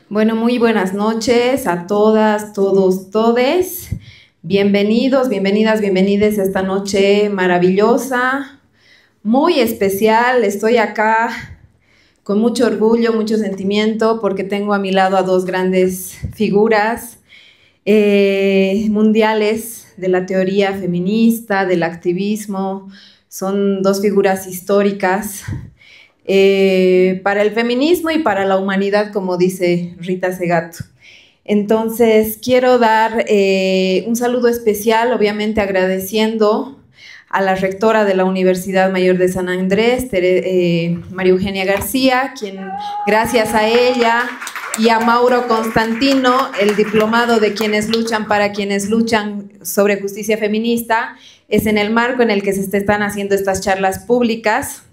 Bueno, muy buenas noches a todas, todos, todes. Bienvenidos, bienvenidas, bienvenides a esta noche maravillosa, muy especial. Estoy acá con mucho orgullo, mucho sentimiento, porque tengo a mi lado a dos grandes figuras mundiales de la teoría feminista, del activismo. Son dos figuras históricas para el feminismo y para la humanidad, como dice Rita Segato. Entonces, quiero dar un saludo especial, obviamente agradeciendo a la rectora de la Universidad Mayor de San Andrés, María Eugenia García, quien gracias a ella y a Mauro Constantino, el diplomado de quienes luchan para quienes luchan sobre justicia feminista, es en el marco en el que se están haciendo estas charlas públicas.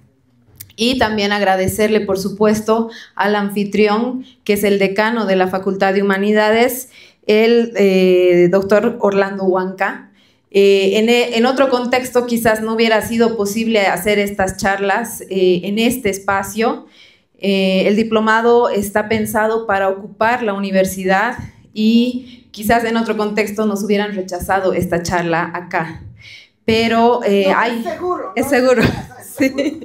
Y también agradecerle, por supuesto, al anfitrión, que es el decano de la Facultad de Humanidades, el doctor Orlando Huanca. En otro contexto quizás no hubiera sido posible hacer estas charlas en este espacio. El diplomado está pensado para ocupar la universidad y quizás en otro contexto nos hubieran rechazado esta charla acá. Pero es seguro. Sí.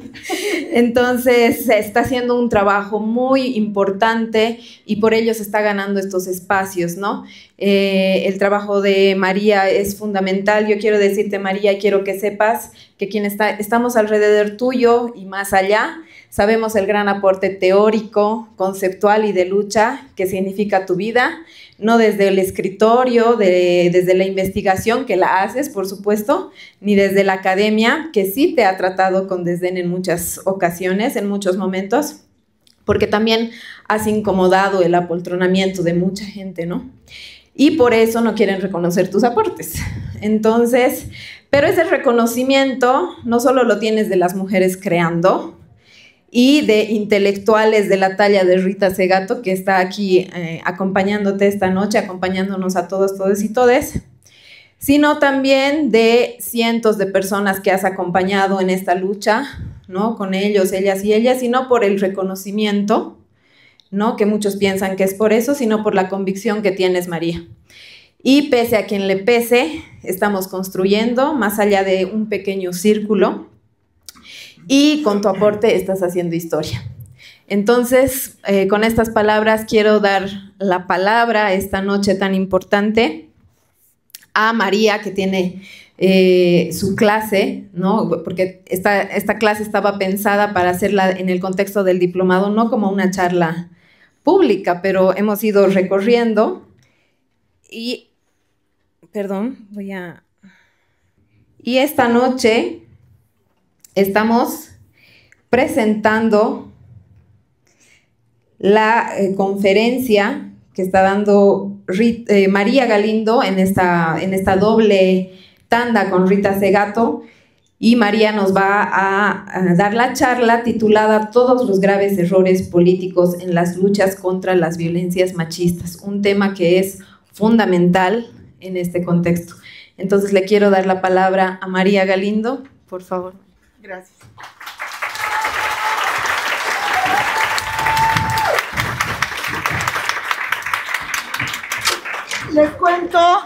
Entonces se está haciendo un trabajo muy importante y por ello se está ganando estos espacios, ¿no? El trabajo de María es fundamental. Yo quiero decirte, María, quiero que sepas que estamos alrededor tuyo y más allá, sabemos el gran aporte teórico, conceptual y de lucha que significa tu vida, no desde el escritorio, desde la investigación que la haces, por supuesto, ni desde la academia, que sí te ha tratado con desdén en muchas ocasiones, en muchos momentos, porque también has incomodado el apoltronamiento de mucha gente, ¿no? Y por eso no quieren reconocer tus aportes. Entonces, pero ese reconocimiento no solo lo tienes de las mujeres creando, y de intelectuales de la talla de Rita Segato, que está aquí acompañándote esta noche, acompañándonos a todos, todes y todes, sino también de cientos de personas que has acompañado en esta lucha, ¿no? Con ellos, ellas y ellas, y no por el reconocimiento, ¿no? Que muchos piensan que es por eso, sino por la convicción que tienes, María. Y pese a quien le pese, estamos construyendo, más allá de un pequeño círculo, y con tu aporte estás haciendo historia. Entonces, con estas palabras quiero dar la palabra esta noche tan importante a María, que tiene su clase, ¿no? Porque esta clase estaba pensada para hacerla en el contexto del diplomado, no como una charla pública, pero hemos ido recorriendo y, y esta noche estamos presentando la conferencia que está dando María Galindo en esta doble tanda con Rita Segato, y María nos va a dar la charla titulada Todos los graves errores políticos en las luchas contra las violencias machistas, un tema que es fundamental en este contexto. Entonces le quiero dar la palabra a María Galindo, por favor. Gracias.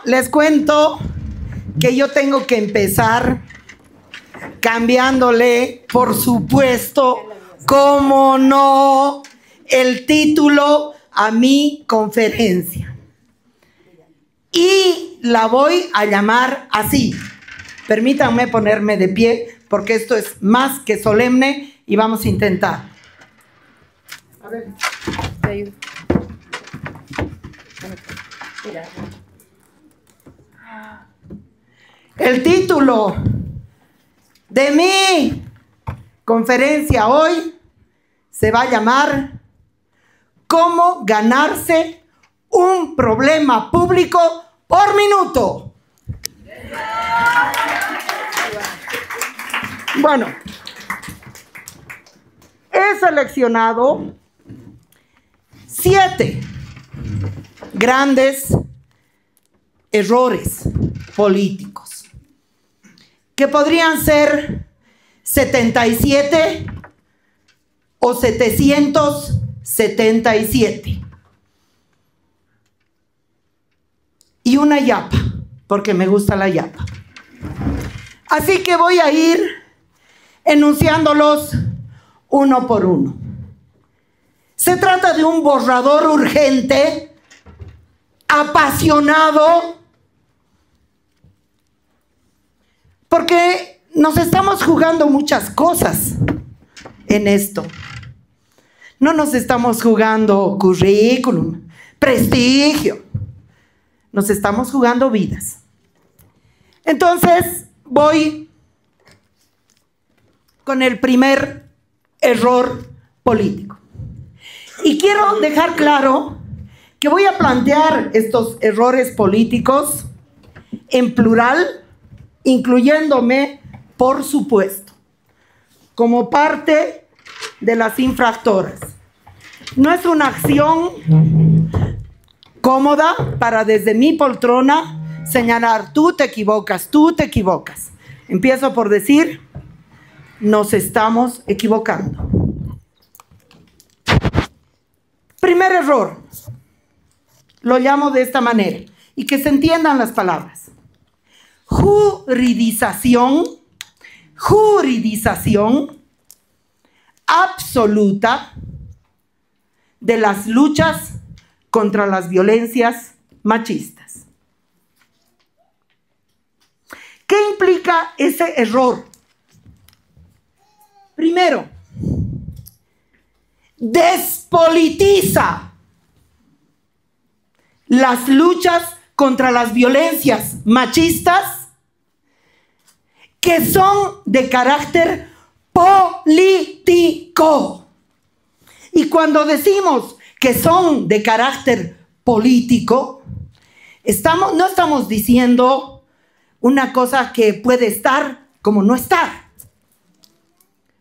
Les cuento que yo tengo que empezar cambiándole, por supuesto, cómo no, el título a mi conferencia. Y la voy a llamar así. Permítanme ponerme de pie, porque esto es más que solemne y vamos a intentar. A ver. Te ayudo. El título de mi conferencia hoy se va a llamar ¿Cómo ganarse un problema público por minuto? Bueno, he seleccionado 7 grandes errores políticos que podrían ser 77 o 777. Y una yapa, porque me gusta la yapa. Así que voy a ir enunciándolos uno por uno. Se trata de un borrador urgente, apasionado, porque nos estamos jugando muchas cosas en esto. No nos estamos jugando currículum, prestigio. Nos estamos jugando vidas. Entonces, voy con el primer error político. Y quiero dejar claro que voy a plantear estos errores políticos en plural, incluyéndome, por supuesto, como parte de las infractoras. No es una acción cómoda para desde mi poltrona señalar, tú te equivocas, tú te equivocas. Empiezo por decir, nos estamos equivocando. Primer error, lo llamo de esta manera, y que se entiendan las palabras. Juridización absoluta de las luchas contra las violencias machistas. ¿Qué implica ese error? Primero, despolitiza las luchas contra las violencias machistas que son de carácter político. Y cuando decimos que son de carácter político, no estamos diciendo una cosa que puede estar como no estar.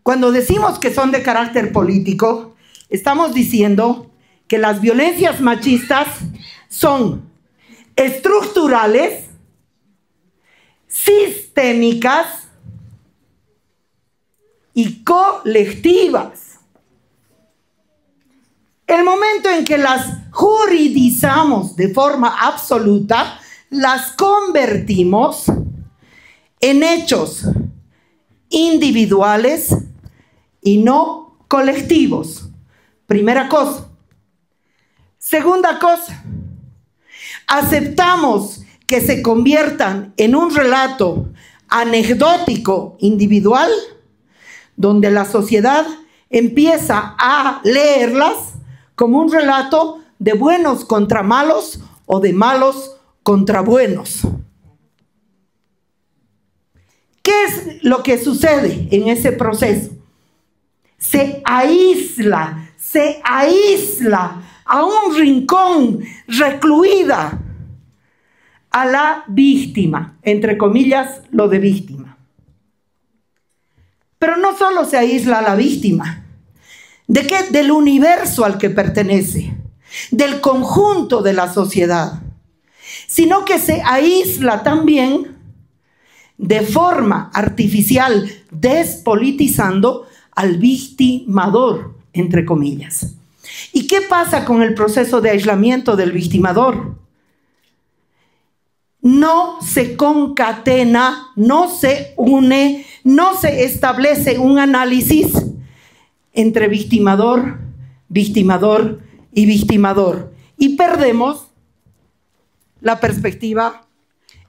Cuando decimos que son de carácter político, estamos diciendo que las violencias machistas son estructurales, sistémicas y colectivas. El momento en que las juridizamos de forma absoluta, las convertimos en hechos individuales y no colectivos. Primera cosa. Segunda cosa, aceptamos que se conviertan en un relato anecdótico individual, donde la sociedad empieza a leerlas como un relato de buenos contra malos o de malos contra buenos. ¿Qué es lo que sucede en ese proceso? Se aísla a un rincón, recluida a la víctima, entre comillas, lo de víctima. Pero no solo se aísla a la víctima, ¿de qué? Del universo al que pertenece, del conjunto de la sociedad, sino que se aísla también de forma artificial, despolitizando al victimador, entre comillas. ¿Y qué pasa con el proceso de aislamiento del victimador? No se concatena, no se une, no se establece un análisis entre victimador y victimador. Y perdemos la perspectiva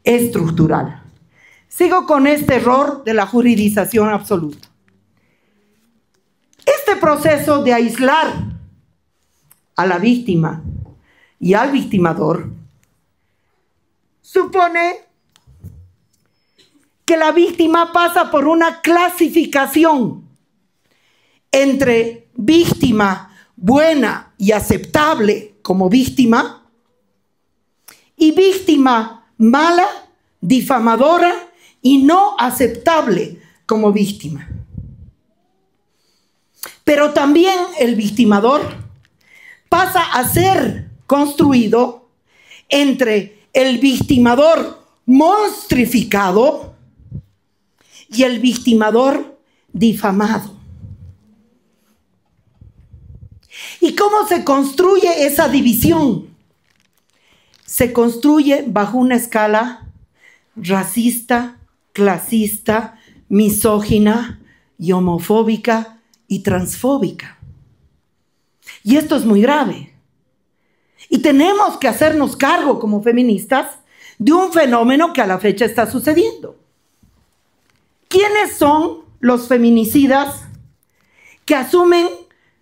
estructural. Sigo con este error de la juridización absoluta. Este proceso de aislar a la víctima y al victimador supone que la víctima pasa por una clasificación entre víctima buena y aceptable como víctima y víctima mala, difamadora y no aceptable como víctima. Pero también el victimador pasa a ser construido entre el victimador monstrificado y el victimador difamado. ¿Y cómo se construye esa división? Se construye bajo una escala racista, clasista, misógina y homofóbica y transfóbica. Y esto es muy grave. Y tenemos que hacernos cargo como feministas de un fenómeno que a la fecha está sucediendo. ¿Quiénes son los feminicidas que asumen,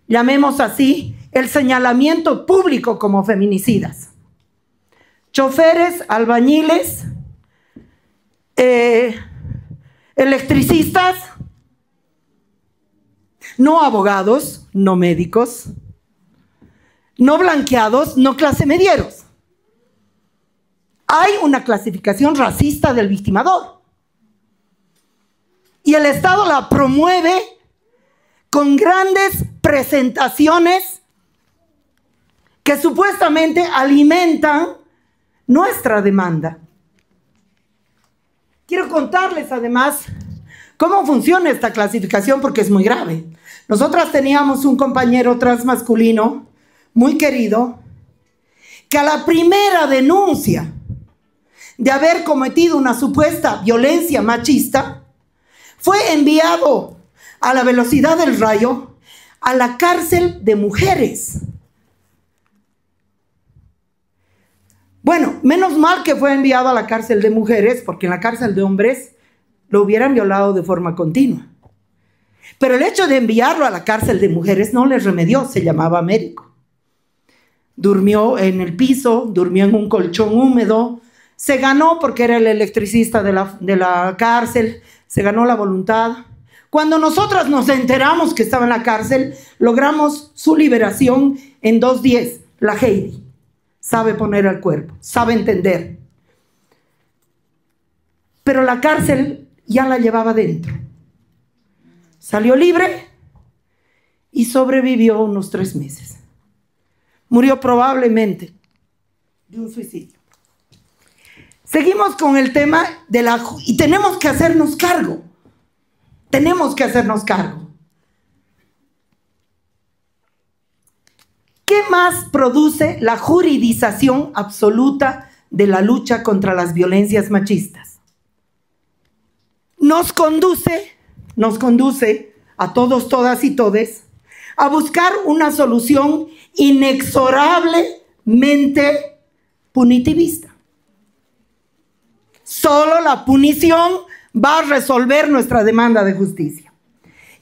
llamemos así, el señalamiento público como feminicidas? Choferes, albañiles, electricistas, no abogados, no médicos, no blanqueados, no clase medieros. Hay una clasificación racista del victimador. Y el Estado la promueve con grandes presentaciones que supuestamente alimentan nuestra demanda. Quiero contarles además cómo funciona esta clasificación porque es muy grave. Nosotras teníamos un compañero transmasculino muy querido que a la primera denuncia de haber cometido una supuesta violencia machista fue enviado a la velocidad del rayo a la cárcel de mujeres. Bueno, menos mal que fue enviado a la cárcel de mujeres, porque en la cárcel de hombres lo hubieran violado de forma continua. Pero el hecho de enviarlo a la cárcel de mujeres no le remedió, se llamaba médico. Durmió en el piso, durmió en un colchón húmedo, se ganó porque era el electricista de la cárcel, se ganó la voluntad. Cuando nosotras nos enteramos que estaba en la cárcel, logramos su liberación en 2 días. La Heidi sabe poner al cuerpo, sabe entender. Pero la cárcel ya la llevaba dentro. Salió libre y sobrevivió unos 3 meses. Murió probablemente de un suicidio. Seguimos con el tema y tenemos que hacernos cargo. Tenemos que hacernos cargo. ¿Qué más produce la juridización absoluta de la lucha contra las violencias machistas? Nos conduce a todos, todas y todes a buscar una solución inexorablemente punitivista. Solo la punición va a resolver nuestra demanda de justicia.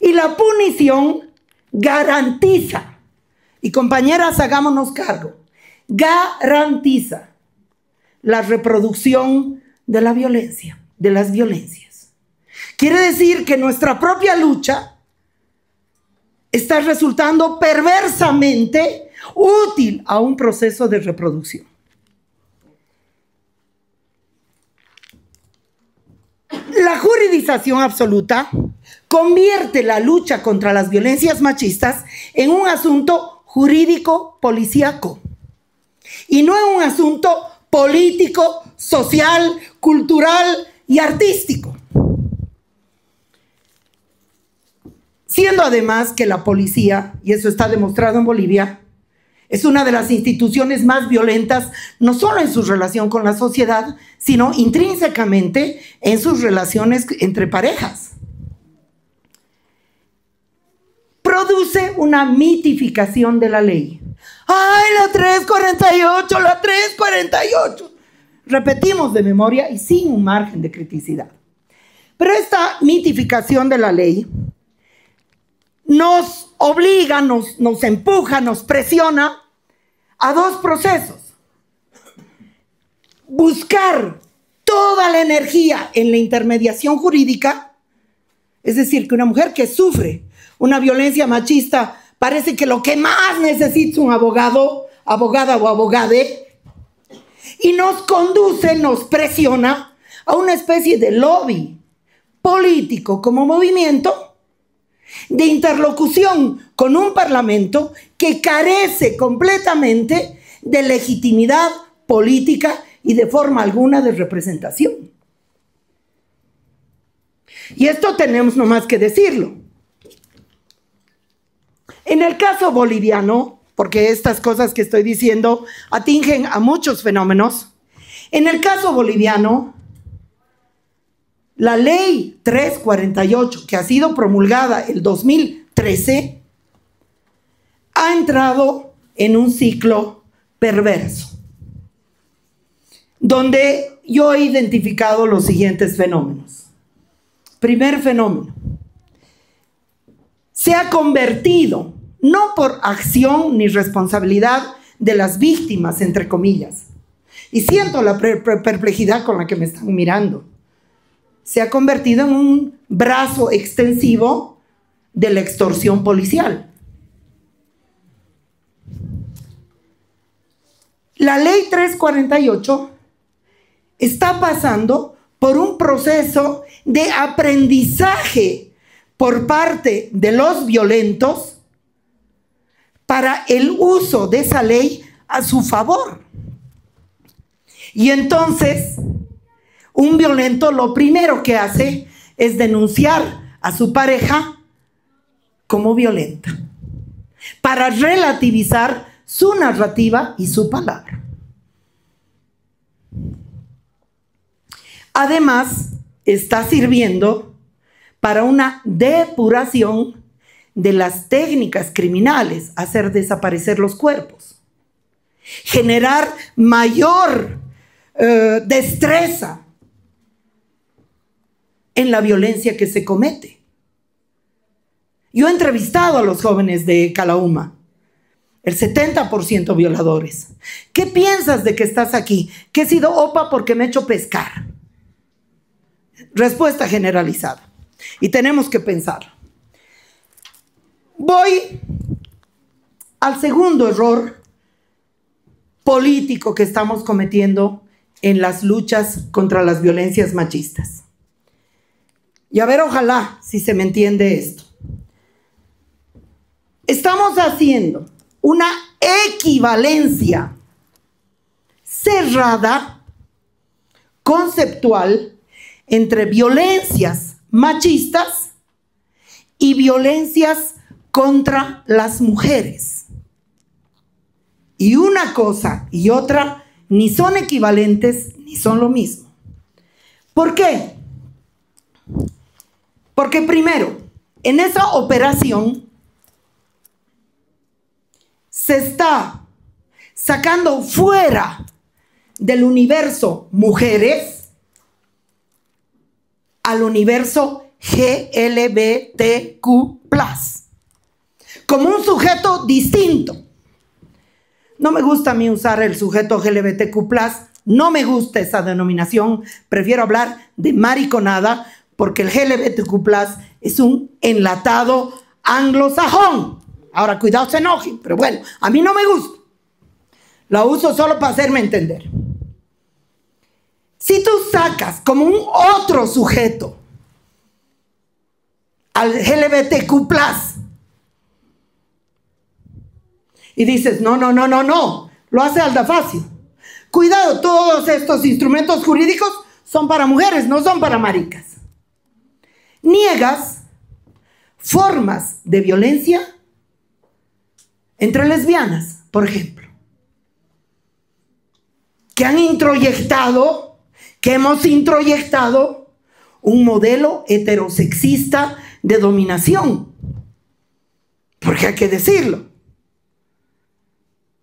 Y la punición garantiza, y compañeras, hagámonos cargo, garantiza la reproducción de la violencia, de las violencias. Quiere decir que nuestra propia lucha está resultando perversamente útil a un proceso de reproducción. La juridización absoluta convierte la lucha contra las violencias machistas en un asunto jurídico policíaco y no en un asunto político, social, cultural y artístico. Siendo además que la policía, y eso está demostrado en Bolivia, es una de las instituciones más violentas, no solo en su relación con la sociedad, sino intrínsecamente en sus relaciones entre parejas. Produce una mitificación de la ley. ¡Ay, la 348, la 348! Repetimos de memoria y sin un margen de criticidad. Pero esta mitificación de la ley nos obliga, nos empuja, nos presiona a 2 procesos. Buscar toda la energía en la intermediación jurídica, es decir, que una mujer que sufre una violencia machista parece que lo que más necesita es un abogado, abogada o abogade, y nos conduce, nos presiona a una especie de lobby político como movimiento de interlocución con un parlamento que carece completamente de legitimidad política y de forma alguna de representación. Y esto tenemos nomás que decirlo. el caso boliviano, porque estas cosas que estoy diciendo atingen a muchos fenómenos, en el caso boliviano, la ley 348, que ha sido promulgada el 2013, ha entrado en un ciclo perverso, donde yo he identificado los siguientes fenómenos. Primer fenómeno, se ha convertido, no por acción ni responsabilidad de las víctimas, entre comillas, y siento la perplejidad con la que me están mirando, se ha convertido en un brazo extensivo de la extorsión policial. La ley 348 está pasando por un proceso de aprendizaje por parte de los violentos para el uso de esa ley a su favor. Y entonces, un violento lo primero que hace es denunciar a su pareja como violenta, para relativizar su narrativa y su palabra. Además, está sirviendo para una depuración de las técnicas criminales, hacer desaparecer los cuerpos, generar mayor destreza en la violencia que se comete. Yo he entrevistado a los jóvenes de Calauma, el 70% violadores. ¿Qué piensas de que estás aquí? Que he sido opa porque me he hecho pescar. Respuesta generalizada. Y tenemos que pensar. Voy al segundo error político que estamos cometiendo en las luchas contra las violencias machistas. Y a ver, ojalá, si se me entiende esto. Estamos haciendo una equivalencia cerrada, conceptual, entre violencias machistas y violencias contra las mujeres. Y una cosa y otra ni son equivalentes ni son lo mismo. ¿Por qué? Porque primero, en esa operación se está sacando fuera del universo mujeres al universo GLBTQ+, como un sujeto distinto. No me gusta a mí usar el sujeto LGBTQ+, no me gusta esa denominación, prefiero hablar de mariconada, porque el LGBTQ+ es un enlatado anglosajón. Ahora, cuidado, se enojen, pero bueno, a mí no me gusta. La uso solo para hacerme entender. Si tú sacas como un otro sujeto al LGBTQ+, y dices, no, lo hace Aldafacio. Cuidado, todos estos instrumentos jurídicos son para mujeres, no son para maricas. Niegas formas de violencia entre lesbianas, por ejemplo, que han introyectado, que hemos introyectado un modelo heterosexista de dominación. Porque hay que decirlo.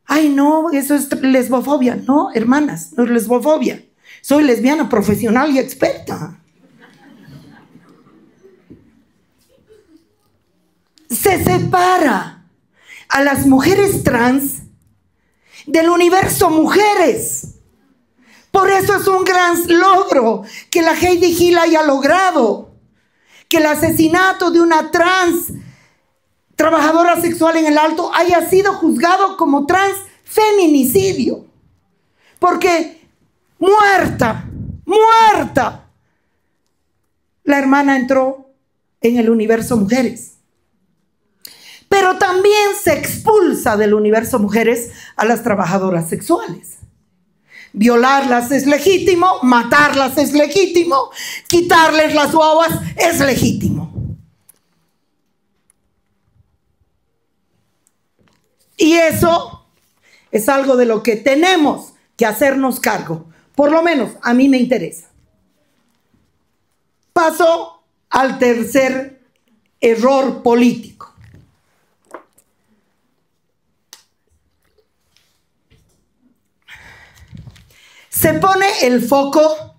Ay, no, eso es lesbofobia. No, hermanas, no es lesbofobia. Soy lesbiana profesional y experta. Se separa a las mujeres trans del universo mujeres. Por eso es un gran logro que la Heidi Gil haya logrado que el asesinato de una trans trabajadora sexual en el Alto haya sido juzgado como transfeminicidio. Porque muerta, la hermana entró en el universo mujeres. Pero también se expulsa del universo mujeres a las trabajadoras sexuales. Violarlas es legítimo, matarlas es legítimo, quitarles las guaguas es legítimo. Y eso es algo de lo que tenemos que hacernos cargo. Por lo menos a mí me interesa. Paso al tercer error político. Se pone el foco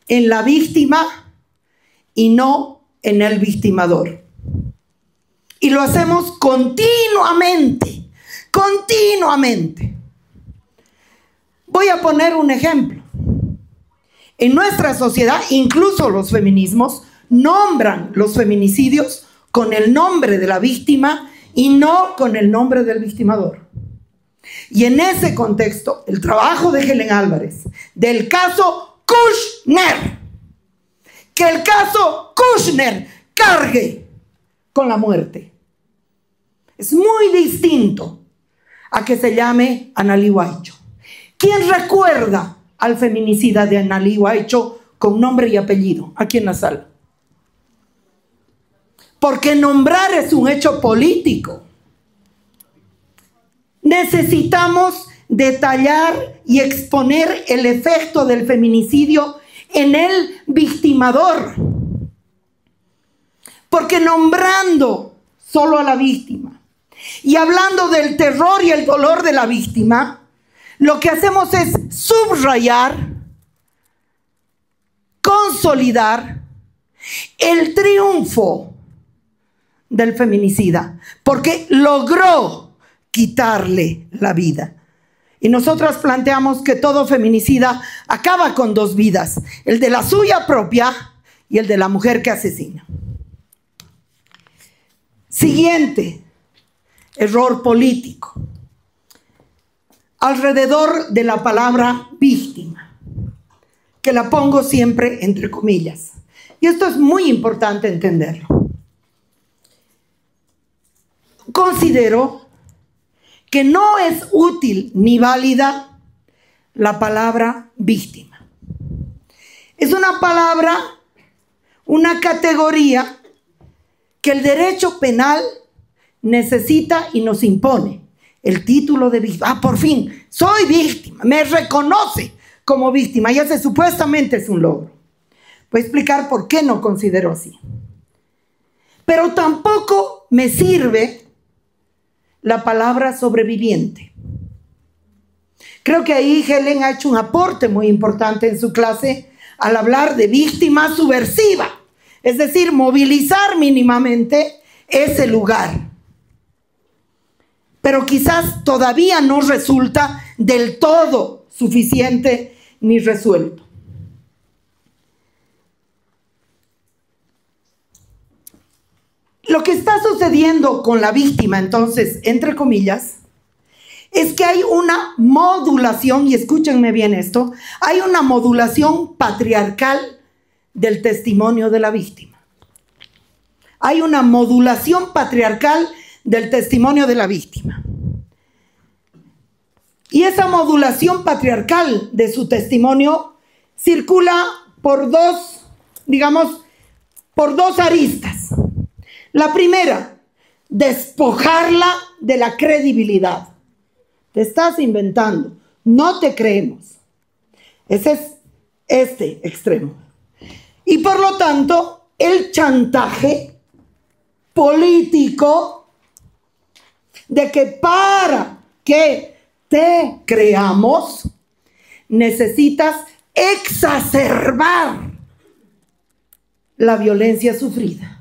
en la víctima y no en el victimador. Y lo hacemos continuamente. Voy a poner un ejemplo. En nuestra sociedad, incluso los feminismos nombran los feminicidios con el nombre de la víctima y no con el nombre del victimador. Y en ese contexto, el trabajo de Helen Álvarez, del caso Kushner, que el caso Kushner cargue con la muerte, es muy distinto a que se llame Analí Huaycho. ¿Quién recuerda al feminicida de Analí Huaycho con nombre y apellido aquí en la sala? Porque nombrar es un hecho político. Necesitamos detallar y exponer el efecto del feminicidio en el victimador. Porque nombrando solo a la víctima y hablando del terror y el dolor de la víctima, lo que hacemos es subrayar, consolidar el triunfo del feminicida, porque logró quitarle la vida. Y nosotras planteamos que todo feminicida acaba con dos vidas, el de la suya propia y el de la mujer que asesina. Siguiente error político. Alrededor de la palabra víctima, que la pongo siempre entre comillas. Y esto es muy importante entenderlo. Considero que no es útil ni válida la palabra víctima. Es una palabra, una categoría que el derecho penal necesita y nos impone. El título de víctima. Por fin, soy víctima, me reconoce como víctima y ese supuestamente es un logro. Voy a explicar por qué no considero así. Pero tampoco me sirve la palabra sobreviviente. Creo que ahí Helen ha hecho un aporte muy importante en su clase al hablar de víctima subversiva, es decir, movilizar mínimamente ese lugar. Pero quizás todavía no resulta del todo suficiente ni resuelto. Lo que está sucediendo con la víctima, entonces, entre comillas, es que hay una modulación, y escúchenme bien esto, hay una modulación patriarcal del testimonio de la víctima. Hay una modulación patriarcal del testimonio de la víctima. Y esa modulación patriarcal de su testimonio circula por dos, digamos, por dos aristas. La primera, despojarla de la credibilidad. Te estás inventando, no te creemos. Ese es este extremo. Y por lo tanto, el chantaje político de que para que te creamos, necesitas exacerbar la violencia sufrida.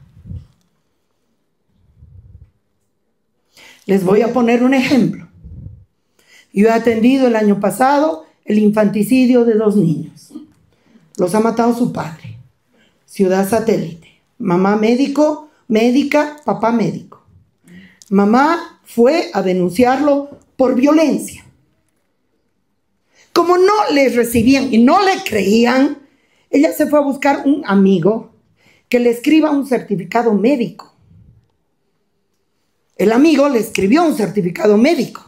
Les voy a poner un ejemplo. Yo he atendido el año pasado el infanticidio de 2 niños. Los ha matado su padre. Ciudad satélite. Mamá médica, papá médico. Mamá fue a denunciarlo por violencia. Como no le recibían y no le creían, ella se fue a buscar un amigo que le escriba un certificado médico. El amigo le escribió un certificado médico.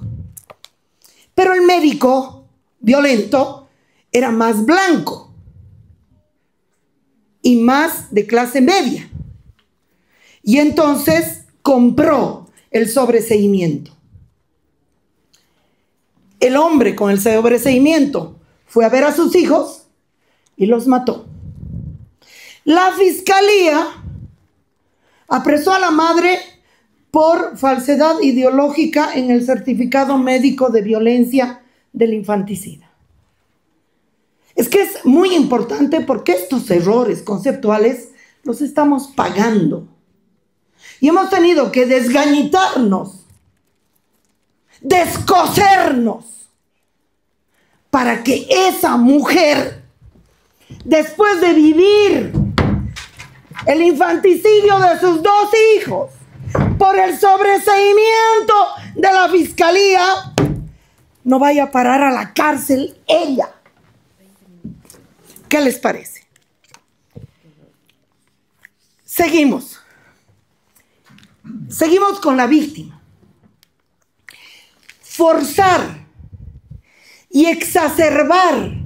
Pero el médico violento era más blanco y más de clase media. Y entonces compró el sobreseimiento. el hombre con el sobreseimiento fue a ver a sus hijos y los mató. La fiscalía apresó a la madre por falsedad ideológica en el certificado médico de violencia del infanticida. Es que es muy importante porque estos errores conceptuales los estamos pagando. Y hemos tenido que desgañitarnos, descosernos, para que esa mujer, después de vivir el infanticidio de sus 2 hijos, por el sobreseimiento de la fiscalía, no vaya a parar a la cárcel ella. ¿Qué les parece? Seguimos con la víctima. Forzar y exacerbar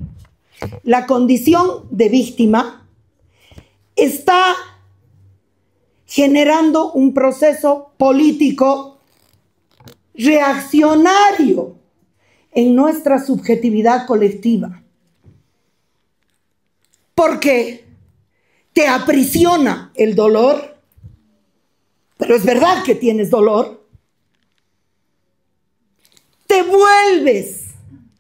la condición de víctima está generando un proceso político reaccionario en nuestra subjetividad colectiva. Porque te aprisiona el dolor, pero es verdad que tienes dolor. Te vuelves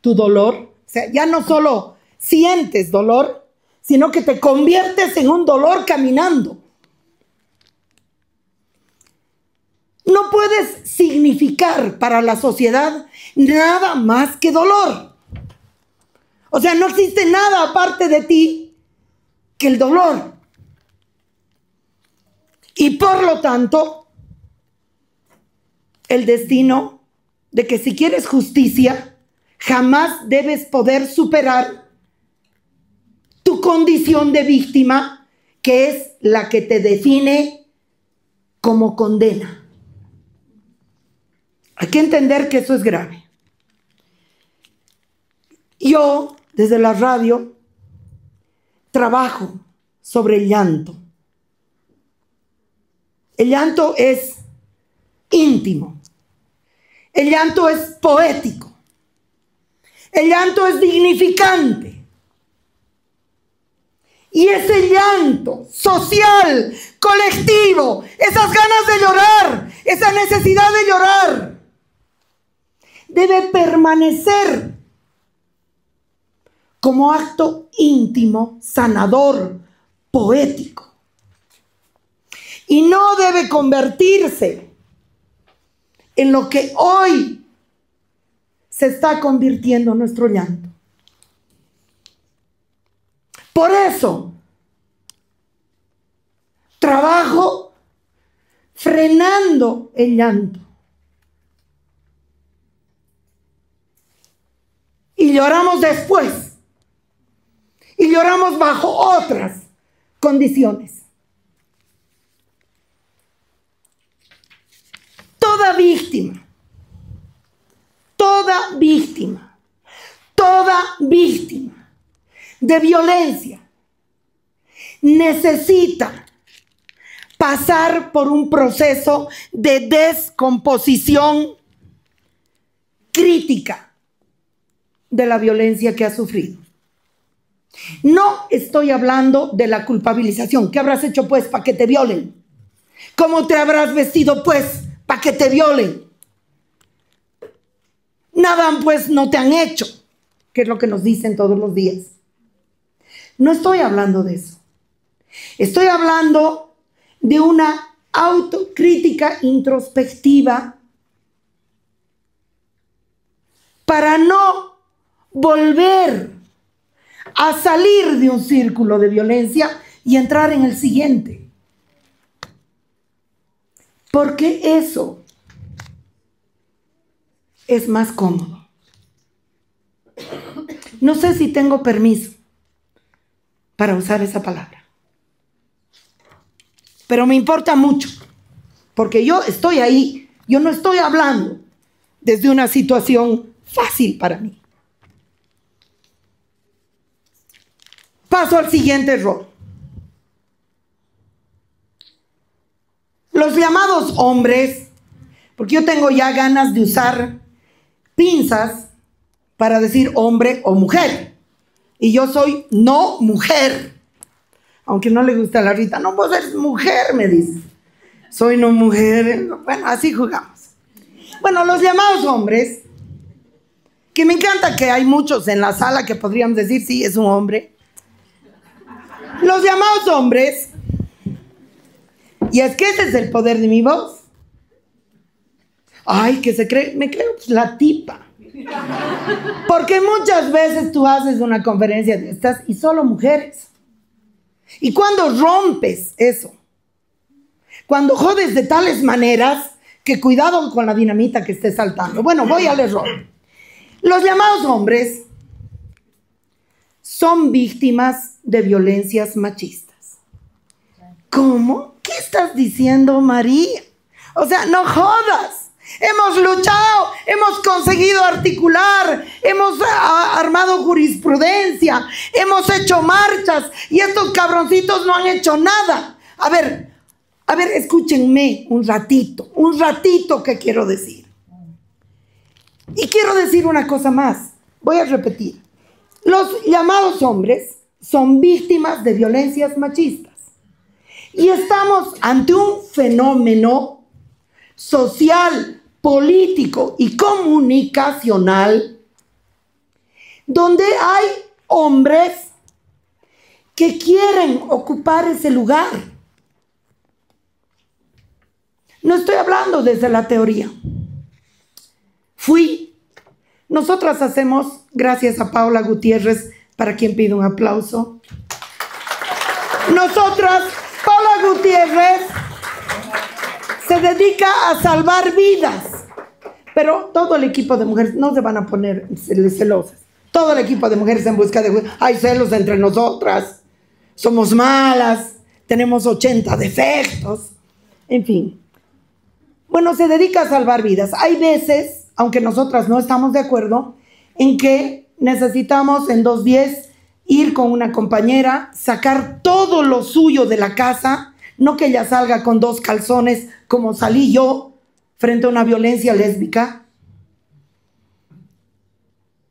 tu dolor, o sea, ya no solo sientes dolor, sino que te conviertes en un dolor caminando. No puedes significar para la sociedad nada más que dolor. O sea, no existe nada aparte de ti que el dolor. Y por lo tanto, el destino de que si quieres justicia, jamás debes poder superar tu condición de víctima, que es la que te define como condena. Hay que entender que eso es grave. Yo, desde la radio, trabajo sobre el llanto. El llanto es íntimo. El llanto es poético. El llanto es dignificante. Y ese llanto social, colectivo, esas ganas de llorar, esa necesidad de llorar, debe permanecer como acto íntimo, sanador, poético. Y no debe convertirse en lo que hoy se está convirtiendo nuestro llanto. Por eso, trabajo frenando el llanto. Y lloramos después. Y lloramos bajo otras condiciones. Toda víctima de violencia necesita pasar por un proceso de descomposición crítica de la violencia que ha sufrido. No estoy hablando de la culpabilización. ¿Qué habrás hecho pues para que te violen? ¿Cómo te habrás vestido pues para que te violen? Nada pues no te han hecho, que es lo que nos dicen todos los días. No estoy hablando de eso. Estoy hablando de una autocrítica introspectiva para no volver a salir de un círculo de violencia y entrar en el siguiente. Porque eso es más cómodo. No sé si tengo permiso para usar esa palabra, pero me importa mucho, porque yo estoy ahí. Yo no estoy hablando desde una situación fácil para mí. Paso al siguiente error. Los llamados hombres, porque yo tengo ya ganas de usar pinzas para decir hombre o mujer. Y yo soy no mujer. Aunque no le gusta a la Rita. No, vos eres mujer, me dice. Soy no mujer. Bueno, así jugamos. Bueno, los llamados hombres, que me encanta que hay muchos en la sala que podríamos decir, sí, es un hombre. Los llamados hombres, y es que ese es el poder de mi voz. Ay, que se cree, me creo pues, la tipa. Porque muchas veces tú haces una conferencia de estas y solo mujeres. Y cuando rompes eso, cuando jodes de tales maneras, que cuidado con la dinamita que esté saltando. Bueno, voy al error. Los llamados hombres son víctimas de violencias machistas. ¿Cómo? ¿Qué estás diciendo, María? O sea, no jodas. Hemos luchado, hemos conseguido articular, hemos armado jurisprudencia, hemos hecho marchas y estos cabroncitos no han hecho nada. A ver, escúchenme un ratito que quiero decir. Y quiero decir una cosa más, voy a repetir. Los llamados hombres son víctimas de violencias machistas. Y estamos ante un fenómeno social, político y comunicacional donde hay hombres que quieren ocupar ese lugar. No estoy hablando desde la teoría. Nosotras hacemos, gracias a Paula Gutiérrez, para quien pido un aplauso. Nosotras, Paula Gutiérrez, se dedica a salvar vidas. Pero todo el equipo de mujeres, no se van a poner celosas. Todo el equipo de mujeres en busca de... Hay celos entre nosotras. Somos malas. Tenemos 80 defectos. En fin. Bueno, se dedica a salvar vidas. Hay veces, aunque nosotras no estamos de acuerdo, en que necesitamos en 2:10 ir con una compañera, sacar todo lo suyo de la casa, no que ella salga con 2 calzones como salí yo frente a una violencia lésbica.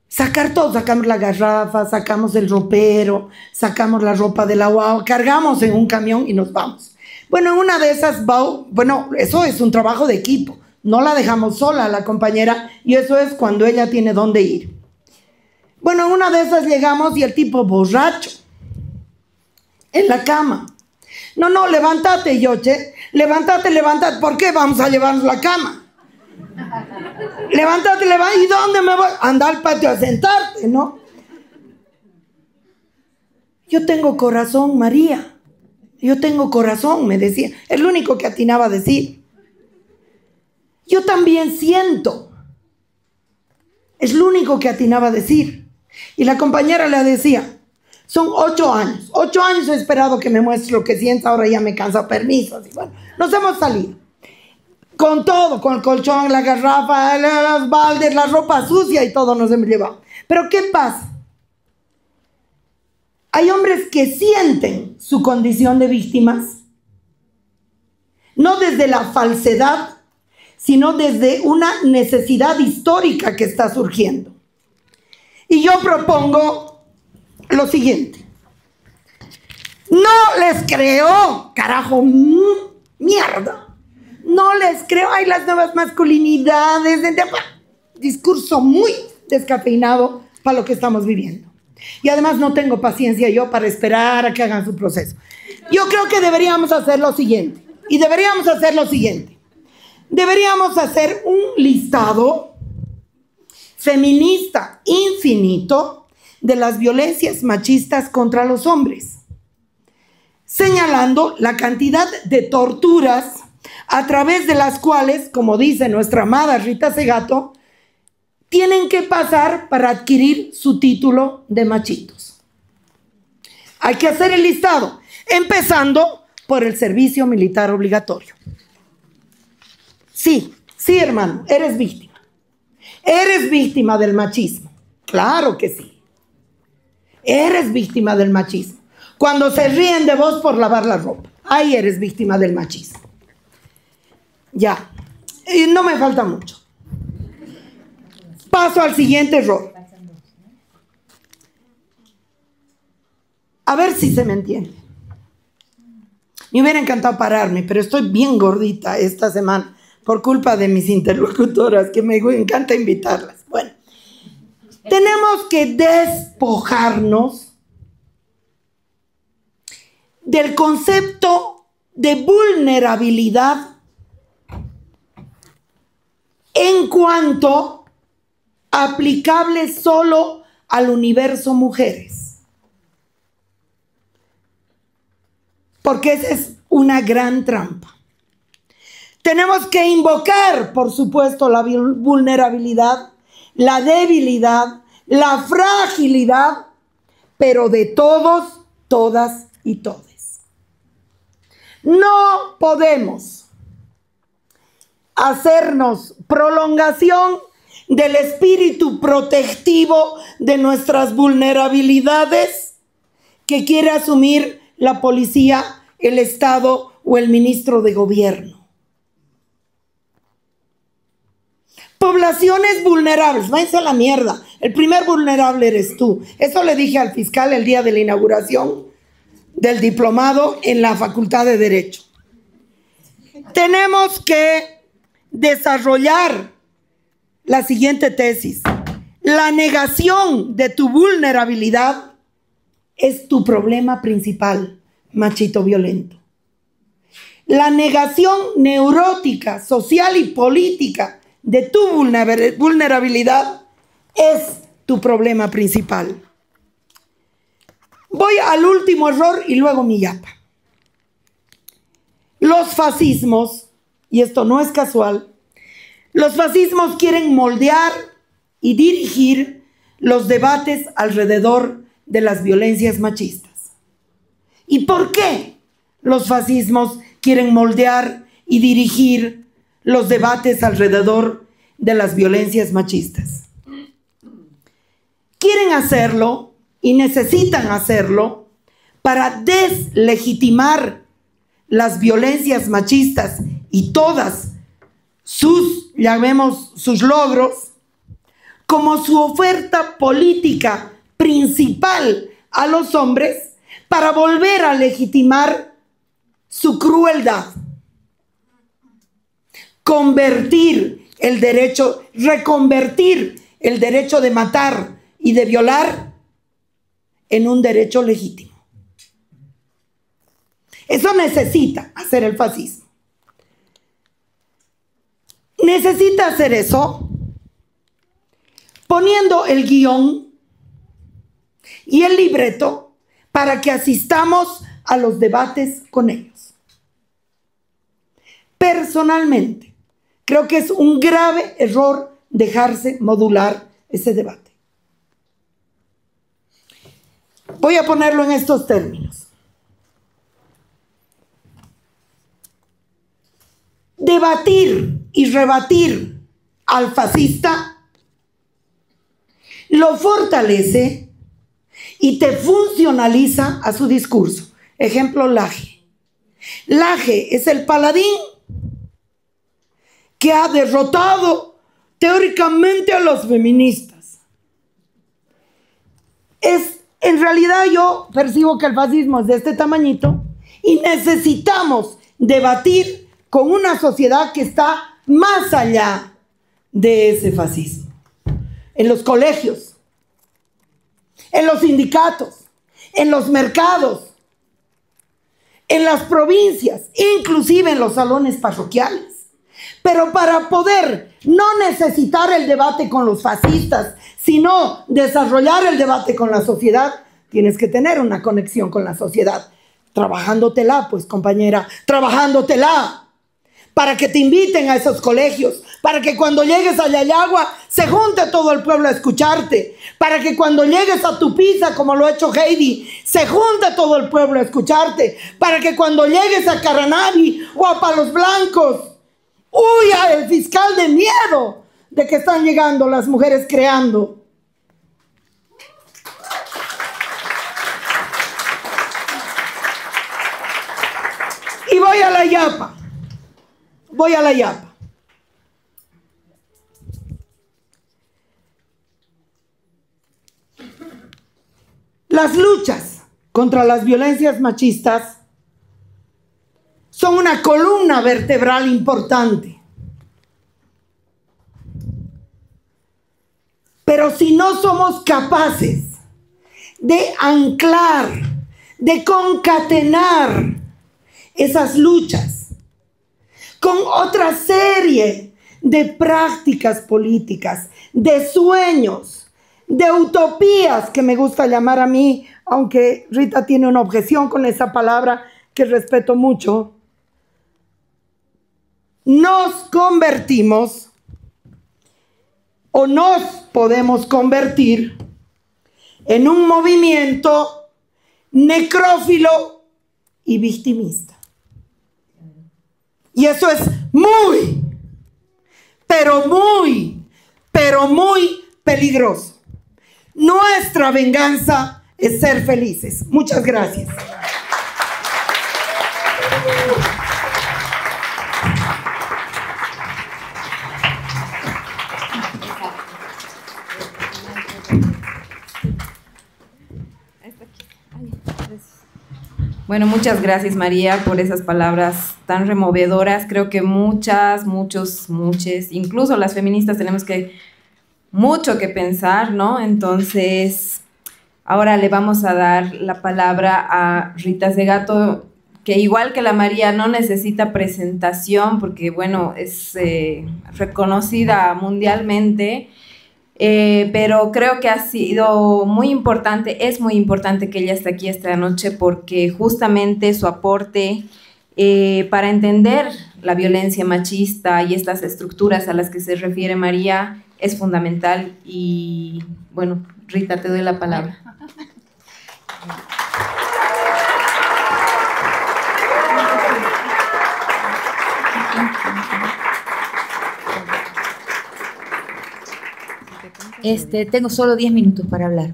Sacar todo, sacamos la garrafa, sacamos el ropero, sacamos la ropa de la guagua, cargamos en un camión y nos vamos. Bueno, en una de esas, bueno, eso es un trabajo de equipo. No la dejamos sola a la compañera y eso es cuando ella tiene dónde ir. Bueno, en una de esas llegamos y el tipo borracho en la cama. No, levántate, Yoche. Levántate. ¿Por qué vamos a llevarnos la cama? Levántate. ¿Y dónde me voy? Anda al patio a sentarte, ¿no? Yo tengo corazón, María. Yo tengo corazón, me decía. Es lo único que atinaba a decir. Yo también siento. Es lo único que atinaba a decir. Y la compañera le decía, son 8 años. 8 años he esperado que me muestre lo que siento. Ahora ya me cansa permisos. Y bueno, nos hemos salido. Con todo, con el colchón, la garrafa, los baldes, la ropa sucia y todo nos hemos llevado. Pero ¿qué pasa? Hay hombres que sienten su condición de víctimas, no desde la falsedad, sino desde una necesidad histórica que está surgiendo. Y yo propongo lo siguiente. No les creo, carajo, mierda. No les creo, hay las nuevas masculinidades, discurso muy descafeinado para lo que estamos viviendo. Y además no tengo paciencia yo para esperar a que hagan su proceso. Yo creo que deberíamos hacer lo siguiente. Deberíamos hacer un listado feminista infinito de las violencias machistas contra los hombres, señalando la cantidad de torturas a través de las cuales, como dice nuestra amada Rita Segato, tienen que pasar para adquirir su título de machitos. Hay que hacer el listado, empezando por el servicio militar obligatorio. Sí, hermano, eres víctima. Eres víctima del machismo. Claro que sí. Eres víctima del machismo. Cuando se ríen de vos por lavar la ropa, ahí eres víctima del machismo. Ya, y no me falta mucho. Paso al siguiente error. A ver si se me entiende. Me hubiera encantado pararme, pero estoy bien gordita esta semana por culpa de mis interlocutoras, que me encanta invitarlas. Bueno, tenemos que despojarnos del concepto de vulnerabilidad en cuanto aplicable solo al universo mujeres. Porque esa es una gran trampa. Tenemos que invocar, por supuesto, la vulnerabilidad, la debilidad, la fragilidad, pero de todos, todas y todes. No podemos hacernos prolongación del espíritu protectivo de nuestras vulnerabilidades que quiere asumir la policía, el Estado o el ministro de gobierno. Poblaciones vulnerables, váyanse a la mierda. El primer vulnerable eres tú. Eso le dije al fiscal el día de la inauguración del diplomado en la Facultad de Derecho. Tenemos que desarrollar la siguiente tesis. La negación de tu vulnerabilidad es tu problema principal, machito violento. La negación neurótica, social y política de tu vulnerabilidad es tu problema principal. Voy al último error y luego mi yapa. Los fascismos, y esto no es casual, los fascismos quieren moldear y dirigir los debates alrededor de las violencias machistas. ¿Y por qué los fascismos quieren moldear y dirigir los debates alrededor de las violencias machistas? Quieren hacerlo y necesitan hacerlo para deslegitimar las violencias machistas y todas sus, llamemos, sus logros, como su oferta política principal a los hombres para volver a legitimar su crueldad. Convertir el derecho, reconvertir el derecho de matar y de violar en un derecho legítimo. Eso necesita hacer el fascismo. Necesita hacer eso poniendo el guión y el libreto para que asistamos a los debates con ellos. Personalmente, creo que es un grave error dejarse modular ese debate. Voy a ponerlo en estos términos. Debatir y rebatir al fascista lo fortalece y te funcionaliza a su discurso. Ejemplo, Laje. Laje es el paladín que ha derrotado teóricamente a los feministas. En realidad yo percibo que el fascismo es de este tamañito y necesitamos debatir con una sociedad que está más allá de ese fascismo. En los colegios, en los sindicatos, en los mercados, en las provincias, inclusive en los salones parroquiales. Pero para poder no necesitar el debate con los fascistas, sino desarrollar el debate con la sociedad, tienes que tener una conexión con la sociedad. Trabajándotela, pues, compañera, trabajándotela. Para que te inviten a esos colegios, para que cuando llegues a Yayagua se junte todo el pueblo a escucharte, para que cuando llegues a Tupiza, como lo ha hecho Heidi, se junte todo el pueblo a escucharte, para que cuando llegues a Caranavi o a Palos Blancos, huya el fiscal de miedo de que están llegando las mujeres creando. Y voy a la yapa. Voy a la yapa. Las luchas contra las violencias machistas son una columna vertebral importante. Pero si no somos capaces de anclar, de concatenar esas luchas con otra serie de prácticas políticas, de sueños, de utopías, que me gusta llamar a mí, aunque Rita tiene una objeción con esa palabra que respeto mucho, nos convertimos o nos podemos convertir en un movimiento necrófilo y victimista. Y eso es muy, pero muy peligroso. Nuestra venganza es ser felices. Muchas gracias. Bueno, muchas gracias, María, por esas palabras tan removedoras. Creo que muchas, incluso las feministas tenemos mucho que pensar, ¿no? Entonces, ahora le vamos a dar la palabra a Rita Segato, que igual que la María no necesita presentación porque, bueno, es reconocida mundialmente. Pero creo que ha sido muy importante, es muy importante que ella esté aquí esta noche porque justamente su aporte para entender la violencia machista y estas estructuras a las que se refiere María es fundamental. Y bueno, Rita, te doy la palabra. Tengo solo 10 minutos para hablar.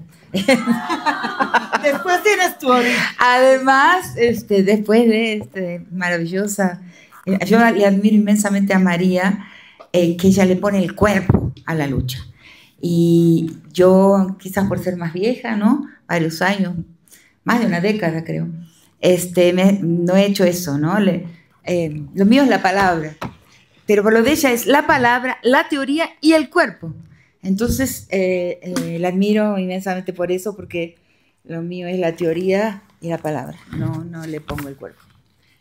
Después tienes tu hora. Además, después de maravillosa, yo le admiro inmensamente a María, que ella le pone el cuerpo a la lucha. Y yo, quizás por ser más vieja, ¿no? Varios años, más de una década creo, no he hecho eso, ¿no? Lo mío es la palabra, pero por lo de ella es la palabra, la teoría y el cuerpo. Entonces, la admiro inmensamente por eso, porque lo mío es la teoría y la palabra, no le pongo el cuerpo.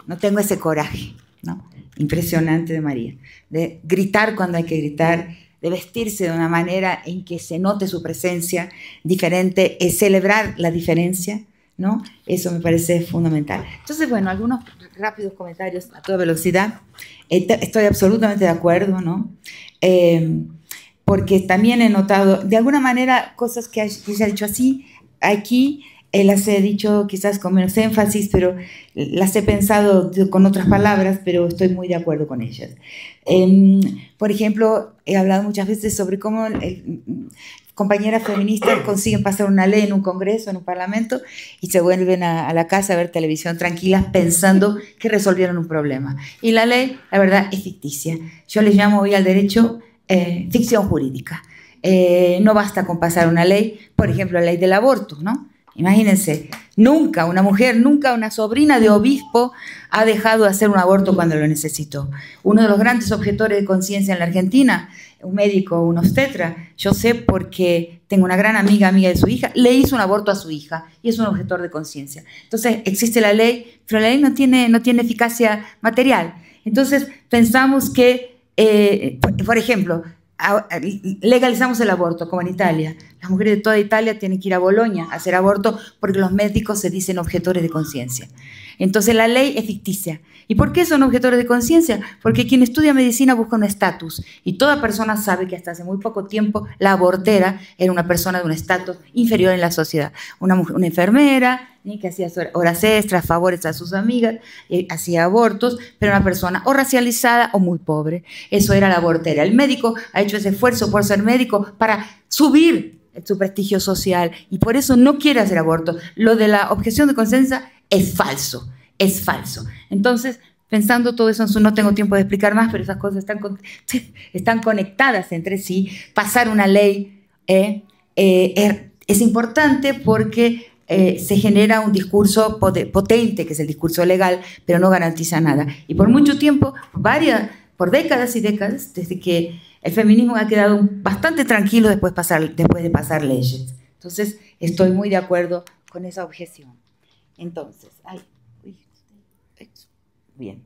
No tengo ese coraje, ¿no? Impresionante de María, de gritar cuando hay que gritar, de vestirse de una manera en que se note su presencia diferente, es celebrar la diferencia, ¿no? Eso me parece fundamental. Entonces, bueno, algunos rápidos comentarios a toda velocidad. Estoy absolutamente de acuerdo, ¿no? Porque también he notado, de alguna manera, cosas que se ha dicho así, aquí las he dicho quizás con menos énfasis, pero las he pensado con otras palabras, pero estoy muy de acuerdo con ellas. Por ejemplo, he hablado muchas veces sobre cómo compañeras feministas consiguen pasar una ley en un congreso, en un parlamento, y se vuelven a la casa a ver televisión tranquilas pensando que resolvieron un problema. Y la ley, la verdad, es ficticia. Yo les llamo hoy al derecho ficción jurídica. No basta con pasar una ley, por ejemplo, la ley del aborto, ¿no? Imagínense, nunca una mujer, nunca una sobrina de obispo ha dejado de hacer un aborto cuando lo necesitó. Uno de los grandes objetores de conciencia en la Argentina, un médico, un obstetra, yo sé porque tengo una gran amiga de su hija, le hizo un aborto a su hija y es un objetor de conciencia. Entonces existe la ley, pero la ley no tiene eficacia material. Entonces pensamos que, por ejemplo, legalizamos el aborto, como en Italia. Las mujeres de toda Italia tienen que ir a Bolonia a hacer aborto porque los médicos se dicen objetores de conciencia. Entonces la ley es ficticia. ¿Y por qué son objetores de conciencia? Porque quien estudia medicina busca un estatus y toda persona sabe que hasta hace muy poco tiempo la abortera era una persona de un estatus inferior en la sociedad. Una enfermera que hacía horas extras, favores a sus amigas, hacía abortos, pero una persona o racializada o muy pobre. Eso era la abortera. El médico ha hecho ese esfuerzo por ser médico para subir su prestigio social y por eso no quiere hacer aborto. Lo de la objeción de conciencia es falso, es falso. Entonces, pensando todo eso, no tengo tiempo de explicar más, pero esas cosas están conectadas entre sí. Pasar una ley es importante porque se genera un discurso potente, que es el discurso legal, pero no garantiza nada. Y por mucho tiempo, por décadas y décadas, desde que el feminismo ha quedado bastante tranquilo después de pasar leyes. Entonces, estoy muy de acuerdo con esa objeción. Entonces, bien.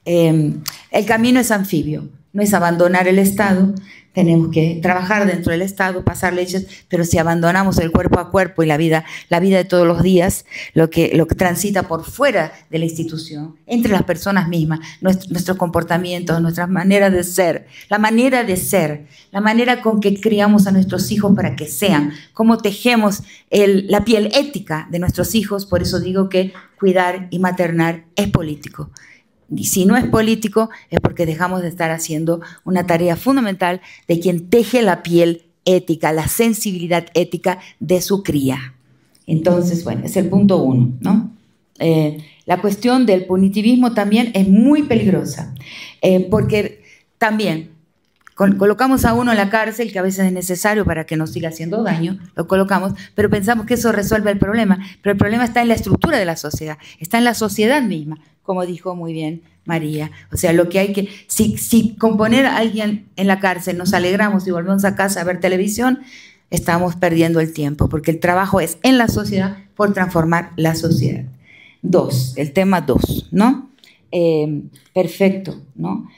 El camino es anfibio, no es abandonar el Estado. Tenemos que trabajar dentro del Estado, pasar leyes, pero si abandonamos el cuerpo a cuerpo y la vida de todos los días, lo que transita por fuera de la institución, entre las personas mismas, nuestros comportamientos, nuestras maneras de ser, la manera con que criamos a nuestros hijos para que sean, cómo tejemos la piel ética de nuestros hijos. Por eso digo que cuidar y maternar es político. Y si no es político, es porque dejamos de estar haciendo una tarea fundamental de quien teje la piel ética, la sensibilidad ética de su cría. Entonces, bueno, es el punto 1, ¿no? La cuestión del punitivismo también es muy peligrosa, porque también colocamos a uno en la cárcel, que a veces es necesario para que no siga haciendo daño, lo colocamos, pero pensamos que eso resuelve el problema. Pero el problema está en la estructura de la sociedad, está en la sociedad misma, como dijo muy bien María. O sea, lo que hay que... Si con poner a alguien en la cárcel nos alegramos y volvemos a casa a ver televisión, estamos perdiendo el tiempo, porque el trabajo es en la sociedad por transformar la sociedad. 2, el tema 2, ¿no? Perfecto, ¿no?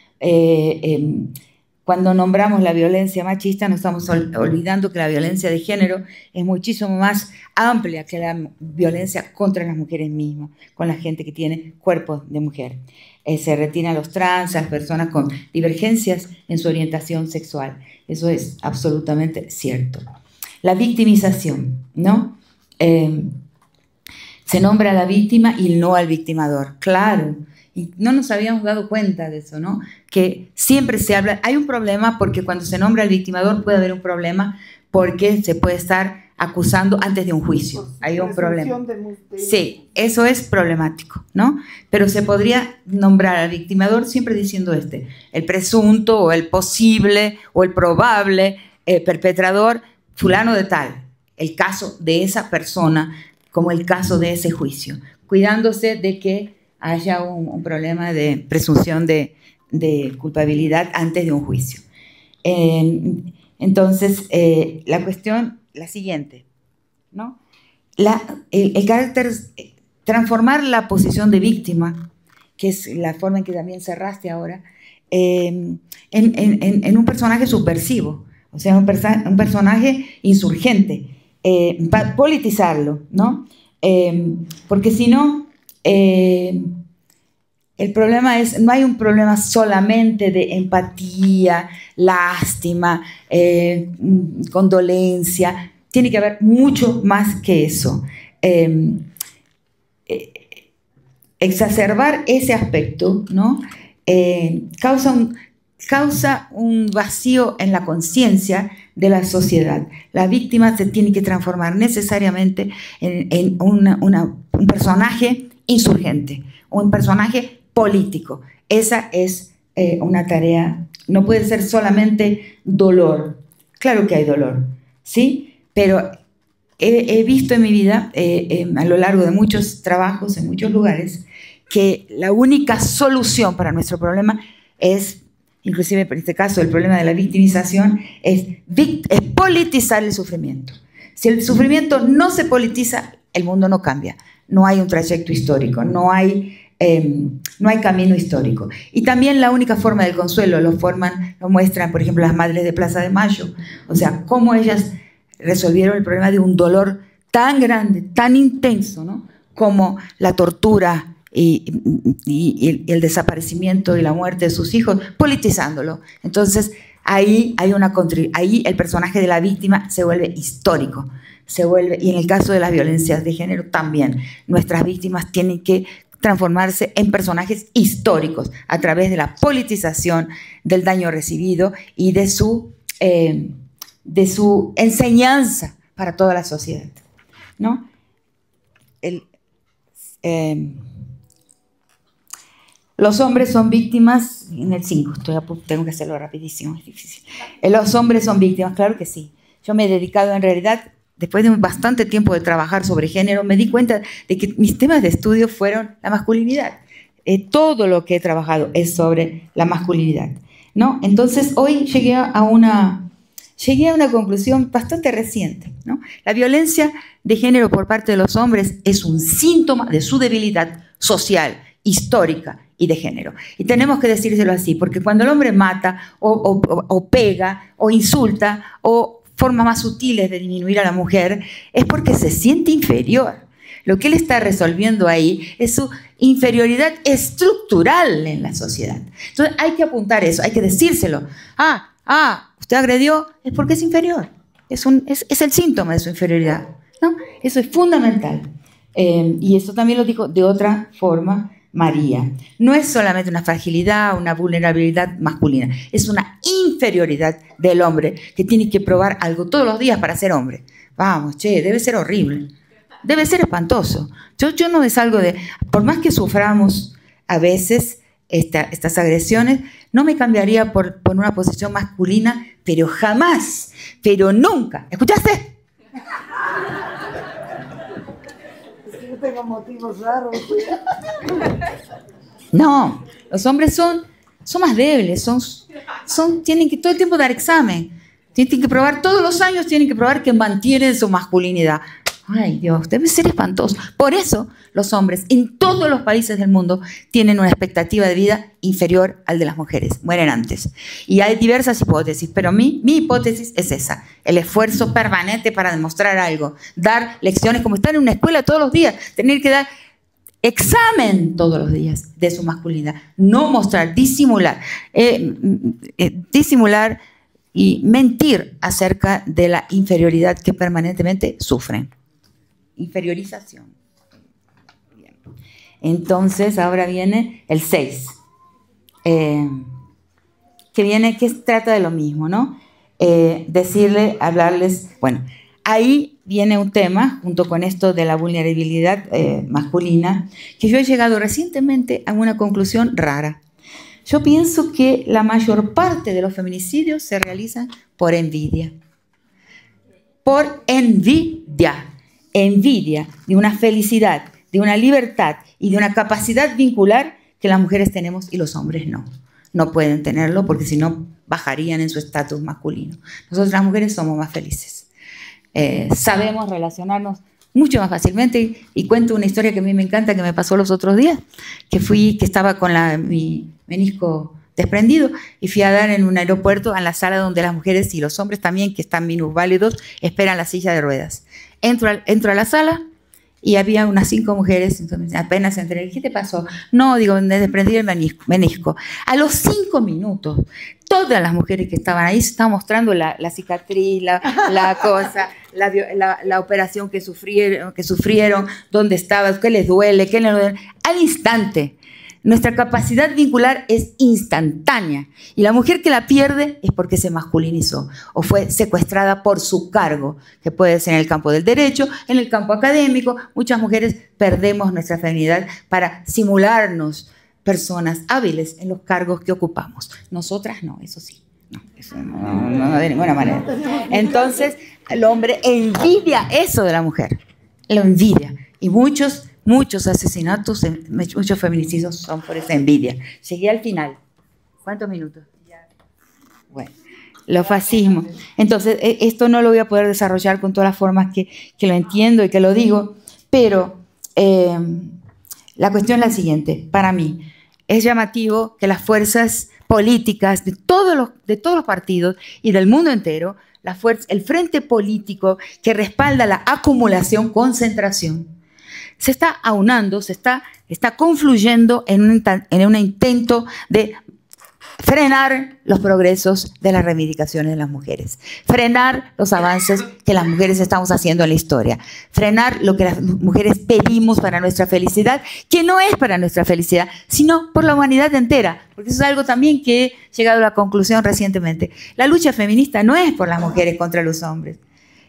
Cuando nombramos la violencia machista, nos estamos olvidando que la violencia de género es muchísimo más amplia que la violencia contra las mujeres mismas, con la gente que tiene cuerpo de mujer. Se retiran los trans, las personas con divergencias en su orientación sexual. Eso es absolutamente cierto. La victimización, ¿no? Se nombra a la víctima y no al victimador. Claro. Y no nos habíamos dado cuenta de eso, ¿no? Que siempre se habla, hay un problema porque cuando se nombra al victimador puede haber un problema porque se puede estar acusando antes de un juicio. Hay un problema. Sí, eso es problemático, ¿no? Pero se podría nombrar al victimador siempre diciendo el presunto o el posible o el probable perpetrador fulano de tal, el caso de esa persona como el caso de ese juicio, cuidándose de que haya un problema de presunción de culpabilidad antes de un juicio. Entonces, la cuestión, la siguiente, ¿no? El carácter, transformar la posición de víctima, que es la forma en que también cerraste ahora, en un personaje subversivo, o sea, un personaje insurgente, politizarlo, ¿no? Porque si no, el problema es, no hay un problema solamente de empatía, lástima, condolencia, tiene que haber mucho más que eso. Exacerbar ese aspecto, ¿no? Causa un vacío en la conciencia de la sociedad. La víctima se tiene que transformar necesariamente en un personaje insurgente, un personaje político. Esa es una tarea, no puede ser solamente dolor. Claro que hay dolor, ¿sí? Pero he visto en mi vida, a lo largo de muchos trabajos, en muchos lugares, que la única solución para nuestro problema es, inclusive en este caso el problema de la victimización, es politizar el sufrimiento. Si el sufrimiento no se politiza, el mundo no cambia. No hay un trayecto histórico, no hay camino histórico. Y también la única forma del consuelo lo muestran, por ejemplo, las madres de Plaza de Mayo. O sea, cómo ellas resolvieron el problema de un dolor tan grande, tan intenso, ¿no? Como la tortura y el desaparecimiento y la muerte de sus hijos, politizándolo. Entonces, ahí el personaje de la víctima se vuelve histórico. Y en el caso de las violencias de género también, nuestras víctimas tienen que transformarse en personajes históricos a través de la politización del daño recibido y de su enseñanza para toda la sociedad, ¿no? Los hombres son víctimas, en el 5, tengo que hacerlo rapidísimo, es difícil. Los hombres son víctimas, claro que sí. Yo me he dedicado en realidad después de bastante tiempo de trabajar sobre género, me di cuenta de que mis temas de estudio fueron la masculinidad. Todo lo que he trabajado es sobre la masculinidad, ¿no? Entonces, hoy llegué a una conclusión bastante reciente, ¿no? La violencia de género por parte de los hombres es un síntoma de su debilidad social, histórica y de género. Y tenemos que decírselo así, porque cuando el hombre mata o pega o insulta o formas más sutiles de disminuir a la mujer, es porque se siente inferior. Lo que él está resolviendo ahí es su inferioridad estructural en la sociedad. Entonces hay que apuntar eso, hay que decírselo. Usted agredió, es porque es inferior. Es el síntoma de su inferioridad, ¿no? Eso es fundamental. Y eso también lo dijo de otra forma María. No es solamente una fragilidad, una vulnerabilidad masculina, es una inferioridad del hombre que tiene que probar algo todos los días para ser hombre. Vamos, debe ser horrible. Debe ser espantoso. Yo no me salgo de... Por más que suframos a veces estas agresiones, no me cambiaría por una posición masculina, pero jamás, pero nunca. ¿Escuchaste? Yo tengo motivos raros. No, los hombres son más débiles, tienen que todo el tiempo dar examen. Tienen que probar, todos los años tienen que probar que mantienen su masculinidad. Ay, Dios, debe ser espantoso. Por eso los hombres en todos los países del mundo tienen una expectativa de vida inferior al de las mujeres. Mueren antes. Y hay diversas hipótesis, pero mi hipótesis es esa. El esfuerzo permanente para demostrar algo. Dar lecciones como estar en una escuela todos los días. Tener que dar examen todos los días de su masculinidad. No mostrar, disimular. Disimular y mentir acerca de la inferioridad que permanentemente sufren. Inferiorización. Bien. Entonces, ahora viene el 6, que trata de lo mismo, ¿no? Hablarles, bueno, ahí viene un tema, junto con esto de la vulnerabilidad masculina, que yo he llegado recientemente a una conclusión rara. Yo pienso que la mayor parte de los feminicidios se realizan por envidia. Por envidia. Envidia de una felicidad, de una libertad y de una capacidad vincular que las mujeres tenemos y los hombres no. No pueden tenerlo porque si no bajarían en su estatus masculino. Nosotros las mujeres somos más felices. Sabemos relacionarnos mucho más fácilmente y cuento una historia que a mí me encanta que me pasó los otros días, que estaba con mi menisco desprendido y fui a dar en un aeropuerto a la sala donde las mujeres y los hombres también, que están minusválidos, esperan la silla de ruedas. Entro a la sala y había unas 5 mujeres, entonces apenas entré. ¿Qué te pasó? No, digo, me desprendí el menisco. A los 5 minutos, todas las mujeres que estaban ahí se estaban mostrando la cicatriz, la cosa, la operación que sufrieron, dónde estaba, qué les duele, qué les duele. Al instante. Nuestra capacidad vincular es instantánea y la mujer que la pierde es porque se masculinizó o fue secuestrada por su cargo, que puede ser en el campo del derecho, en el campo académico. Muchas mujeres perdemos nuestra feminidad para simularnos personas hábiles en los cargos que ocupamos. Nosotras no, eso sí. No, eso no de ninguna manera. Entonces, el hombre envidia eso de la mujer. Lo envidia. Y muchos asesinatos, muchos feminicidios son por esa envidia. Llegué al final. ¿Cuántos minutos? Bueno, los fascismos. Entonces, esto no lo voy a poder desarrollar con todas las formas que lo entiendo y que lo digo, pero la cuestión es la siguiente. Para mí, es llamativo que las fuerzas políticas de todos los partidos y del mundo entero, el frente político que respalda la acumulación, concentración, se está aunando, está confluyendo en un intento de frenar los progresos de las reivindicaciones de las mujeres, frenar los avances que las mujeres estamos haciendo en la historia, frenar lo que las mujeres pedimos para nuestra felicidad, que no es para nuestra felicidad, sino por la humanidad entera, porque eso es algo también que he llegado a la conclusión recientemente. La lucha feminista no es por las mujeres contra los hombres,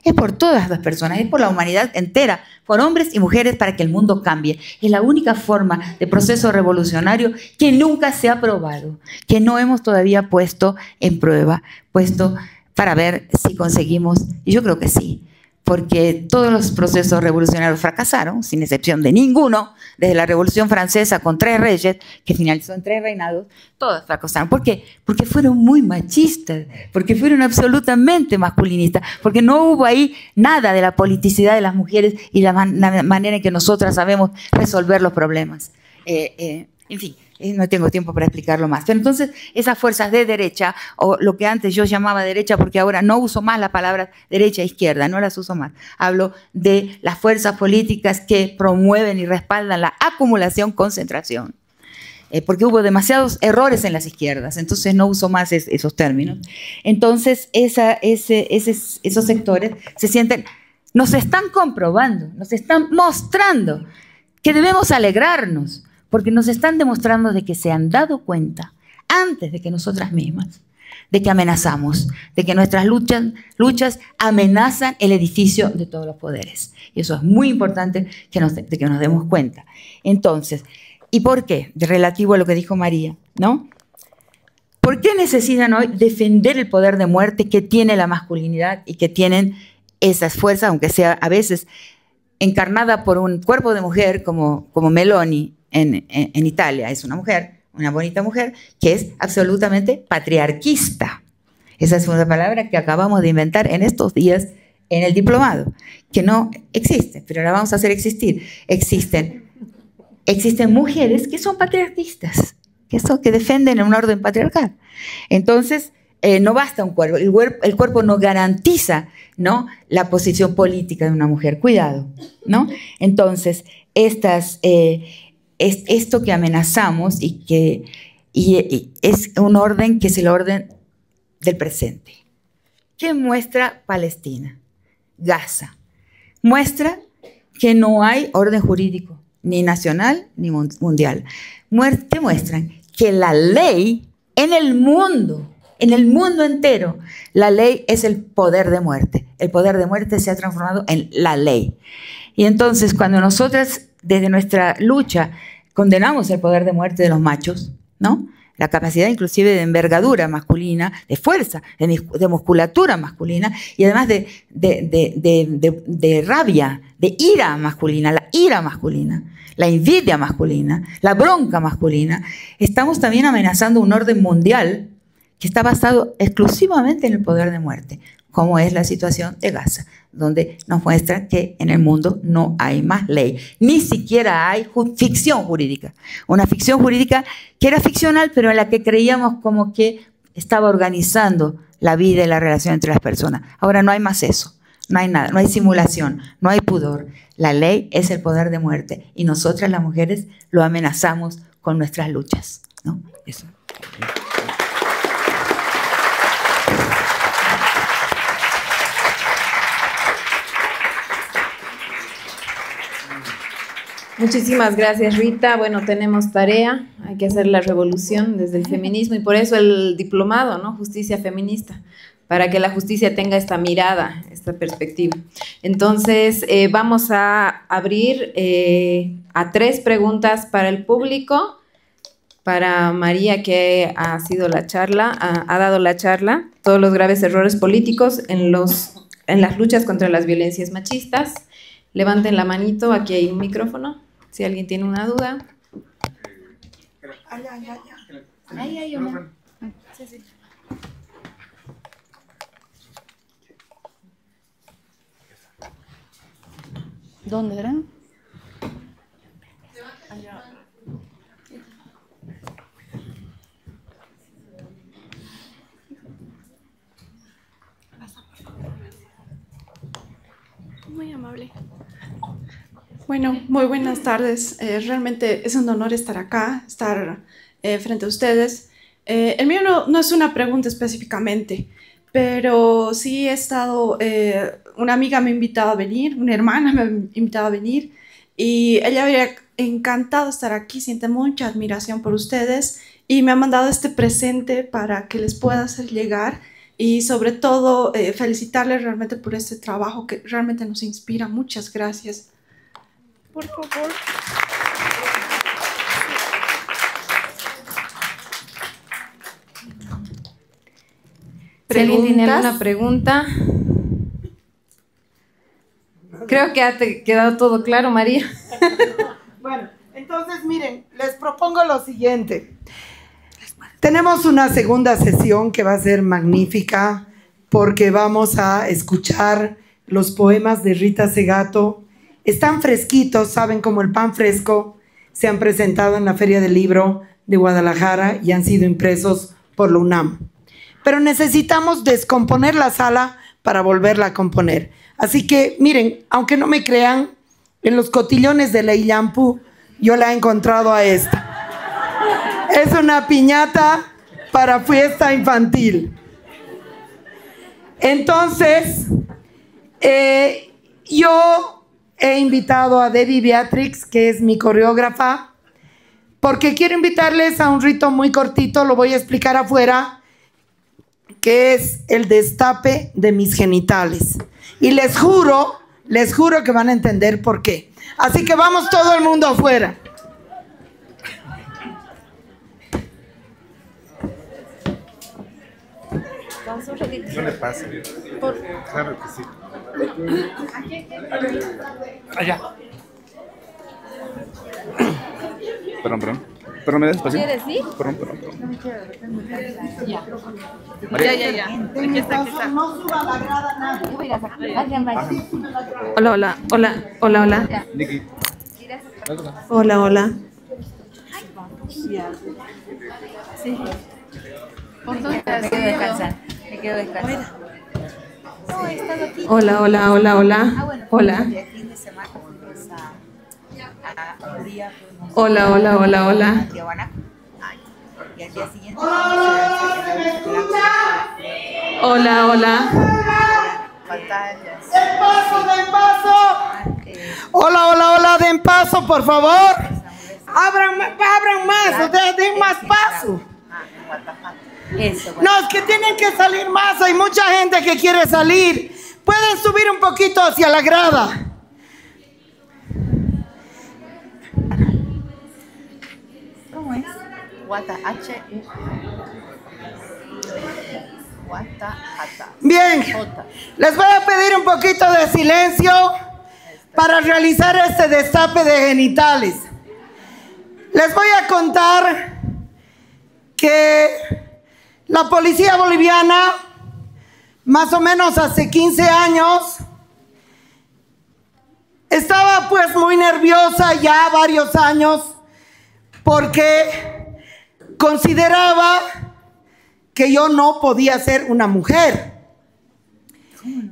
es por todas las personas, es por la humanidad entera, por hombres y mujeres para que el mundo cambie. Es la única forma de proceso revolucionario que nunca se ha probado, que no hemos todavía puesto en prueba, puesto para ver si conseguimos, y yo creo que sí, porque todos los procesos revolucionarios fracasaron, sin excepción de ninguno, desde la Revolución Francesa con 3 reyes, que finalizó en 3 reinados, todos fracasaron. ¿Por qué? Porque fueron muy machistas, porque fueron absolutamente masculinistas, porque no hubo ahí nada de la politicidad de las mujeres y la manera en que nosotras sabemos resolver los problemas. En fin, no tengo tiempo para explicarlo más. Pero entonces, esas fuerzas de derecha, o lo que antes yo llamaba derecha, porque ahora no uso más la palabra derecha e izquierda, no las uso más. Hablo de las fuerzas políticas que promueven y respaldan la acumulación, concentración. Porque hubo demasiados errores en las izquierdas, entonces no uso más esos términos. Entonces, esos sectores se sienten, nos están comprobando, nos están mostrando que debemos alegrarnos, porque nos están demostrando de que se han dado cuenta, antes de que nosotras mismas, de que amenazamos, de que nuestras luchas amenazan el edificio de todos los poderes. Y eso es muy importante de que nos demos cuenta. Entonces, ¿y por qué? Relativo a lo que dijo María, ¿no? ¿Por qué necesitan hoy defender el poder de muerte que tiene la masculinidad y que tienen esas fuerzas, aunque sea a veces encarnada por un cuerpo de mujer como Meloni, en Italia? Es una mujer, una bonita mujer, que es absolutamente patriarquista. Esa es una palabra que acabamos de inventar en estos días en el diplomado, que no existe, pero la vamos a hacer existir. Existen mujeres que son patriarquistas, que defienden un orden patriarcal. Entonces, no basta un cuerpo. El cuerpo no garantiza, ¿no?, la posición política de una mujer. Cuidado, ¿no? Entonces, esto que amenazamos y es un orden que es el orden del presente. ¿Qué muestra Palestina? Gaza. Muestra que no hay orden jurídico, ni nacional ni mundial. ¿Qué muestran? Que la ley en el mundo entero, la ley es el poder de muerte. El poder de muerte se ha transformado en la ley. Y entonces, cuando nosotras, desde nuestra lucha, condenamos el poder de muerte de los machos, ¿no?, la capacidad inclusive de envergadura masculina, de fuerza, de musculatura masculina, y además de rabia, de ira masculina, la ira masculina, la envidia masculina, la bronca masculina. Estamos también amenazando un orden mundial que está basado exclusivamente en el poder de muerte, como es la situación de Gaza, donde nos muestra que en el mundo no hay más ley, ni siquiera hay ficción jurídica. Una ficción jurídica que era ficcional, pero en la que creíamos como que estaba organizando la vida y la relación entre las personas. Ahora no hay más eso, no hay nada, no hay simulación, no hay pudor. La ley es el poder de muerte y nosotras las mujeres lo amenazamos con nuestras luchas, ¿no? Eso. Muchísimas gracias, Rita. Bueno, tenemos tarea, hay que hacer la revolución desde el feminismo y por eso el diplomado, ¿no? Justicia feminista, para que la justicia tenga esta mirada, esta perspectiva. Entonces, vamos a abrir a 3 preguntas para el público, para María, que ha sido ha dado la charla, todos los graves errores políticos en las luchas contra las violencias machistas. Levanten la manito, aquí hay un micrófono. Si alguien tiene una duda. Ahí hay una. Sí, sí. ¿Dónde era? Muy amable. Bueno, muy buenas tardes. Realmente es un honor estar acá, estar frente a ustedes. El mío no es una pregunta específicamente, pero sí he estado, una amiga me ha invitado a venir, una hermana me ha invitado a venir y ella habría encantado estar aquí, siente mucha admiración por ustedes y me ha mandado este presente para que les pueda hacer llegar y sobre todo felicitarles realmente por este trabajo que realmente nos inspira. Muchas gracias. Por favor. ¿Alguien tiene alguna pregunta? Creo que ha quedado todo claro, María. Bueno, entonces miren, les propongo lo siguiente. Tenemos una segunda sesión que va a ser magnífica porque vamos a escuchar los poemas de Rita Segato. Están fresquitos, saben, como el pan fresco. Se han presentado en la Feria del Libro de Guadalajara y han sido impresos por la UNAM. Pero necesitamos descomponer la sala para volverla a componer. Así que, miren, aunque no me crean, en los cotillones de la Illampu yo la he encontrado a esta. Es una piñata para fiesta infantil. Entonces, yo he invitado a Debbie Beatrix, que es mi coreógrafa, porque quiero invitarles a un rito muy cortito, lo voy a explicar afuera, que es el destape de mis genitales. Y les juro que van a entender por qué. Así que vamos todo el mundo afuera. No le pasa. Claro que sí. Allá. Perdón. Pero me das espacio. ¿Quieres, sí? Perdón. Ya. Aquí está. No suba la grada nadie. Hola. Nikki. Hola. Sí. ¿Por dónde te has ido? Me quedo descansando. No, he estado aquí. Hola. Bueno, Hola. de fin de semana fuimos a un día fuimos Hola. a Tijuana. Y al día siguiente Hola. pantallas. Den paso. Hola, den paso, por favor. Abran más, den más paso. Eso, No, es que tienen que salir más, hay mucha gente que quiere salir. Pueden subir un poquito hacia la grada. ¿Cómo es? Guata, H. Guata, Jata. Bien, les voy a pedir un poquito de silencio para realizar este destape de genitales. Les voy a contar que la policía boliviana, más o menos hace 15 años, estaba pues muy nerviosa ya varios años porque consideraba que yo no podía ser una mujer.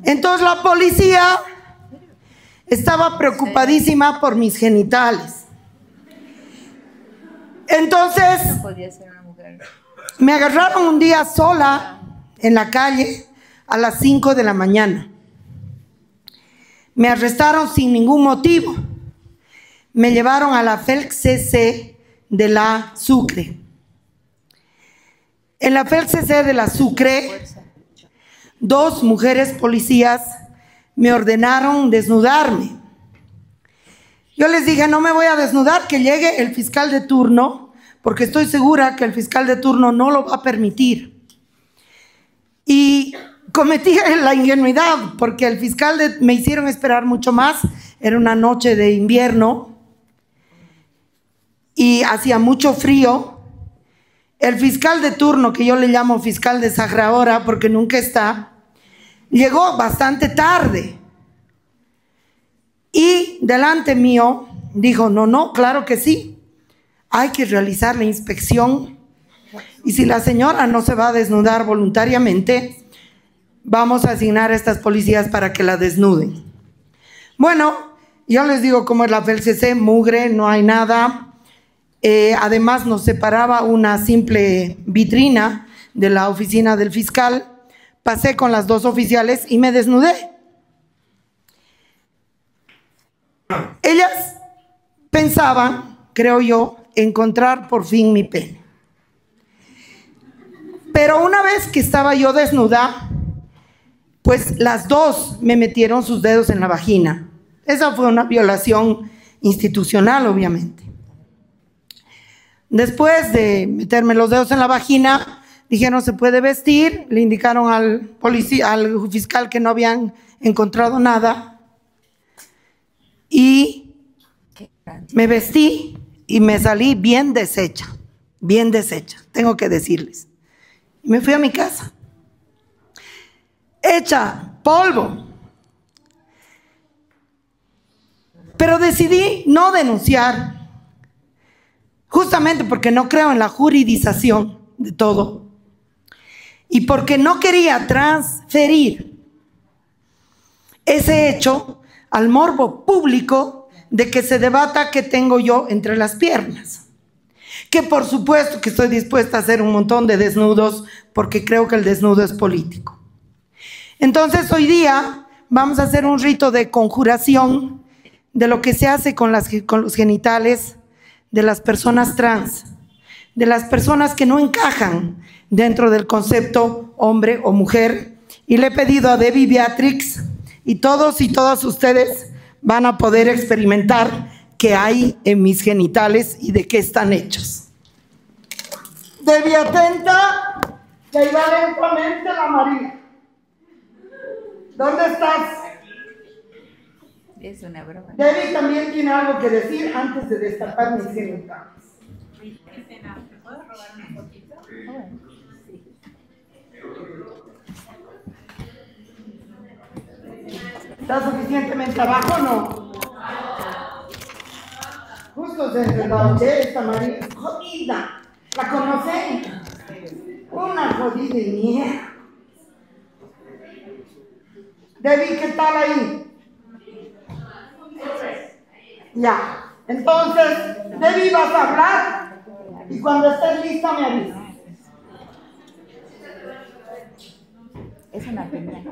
Entonces la policía estaba preocupadísima por mis genitales. Entonces No podía ser una mujer. me agarraron un día sola en la calle a las 5 de la mañana. Me arrestaron sin ningún motivo. Me llevaron a la FELC-CC de la Sucre. En la FELC-CC de la Sucre, 2 mujeres policías me ordenaron desnudarme. Yo les dije, no me voy a desnudar, que llegue el fiscal de turno, porque estoy segura que el fiscal de turno no lo va a permitir. Y cometí la ingenuidad, porque el fiscal me hicieron esperar mucho más. Era una noche de invierno y hacía mucho frío. El fiscal de turno, que yo le llamo fiscal de Sahara ahora porque nunca está, llegó bastante tarde. Y delante mío dijo, no, claro que sí. Hay que realizar la inspección. Y si la señora no se va a desnudar voluntariamente, vamos a asignar a estas policías para que la desnuden. Bueno, yo les digo cómo es la FELC-CC, mugre, no hay nada. Además nos separaba una simple vitrina de la oficina del fiscal. Pasé con las 2 oficiales y me desnudé. Ellas pensaban, creo yo, encontrar por fin mi pene. Pero una vez que estaba yo desnuda, pues las 2 me metieron sus dedos en la vagina. Esa fue una violación institucional, obviamente. Después de meterme los dedos en la vagina, dije no se puede vestir. Le indicaron al fiscal que no habían encontrado nada. y me vestí y me salí bien deshecha, tengo que decirles. Y me fui a mi casa, hecha polvo. Pero decidí no denunciar, justamente porque no creo en la juridización de todo y porque no quería transferir ese hecho al morbo público de que se debata qué tengo yo entre las piernas. Que por supuesto que estoy dispuesta a hacer un montón de desnudos porque creo que el desnudo es político. Entonces hoy día vamos a hacer un rito de conjuración de lo que se hace con los genitales de las personas trans, de las personas que no encajan dentro del concepto hombre o mujer. Y le he pedido a Debbie Beatrix, y todos y todas ustedes van a poder experimentar qué hay en mis genitales y de qué están hechos. Debbie, atenta, que ahí va lentamente la María. ¿Dónde estás? Es una broma. Debbie también tiene algo que decir antes de destapar mis genitales. ¿Puedo robar un poquito? Sí. ¿Está suficientemente abajo o no? Justo desde la noche esta María, jodida. ¿La conocen? Una jodida de mierda. Debbie, ¿qué tal ahí? Ya, entonces, Debbie, vas a hablar y cuando estés lista me avisas. Es una piña.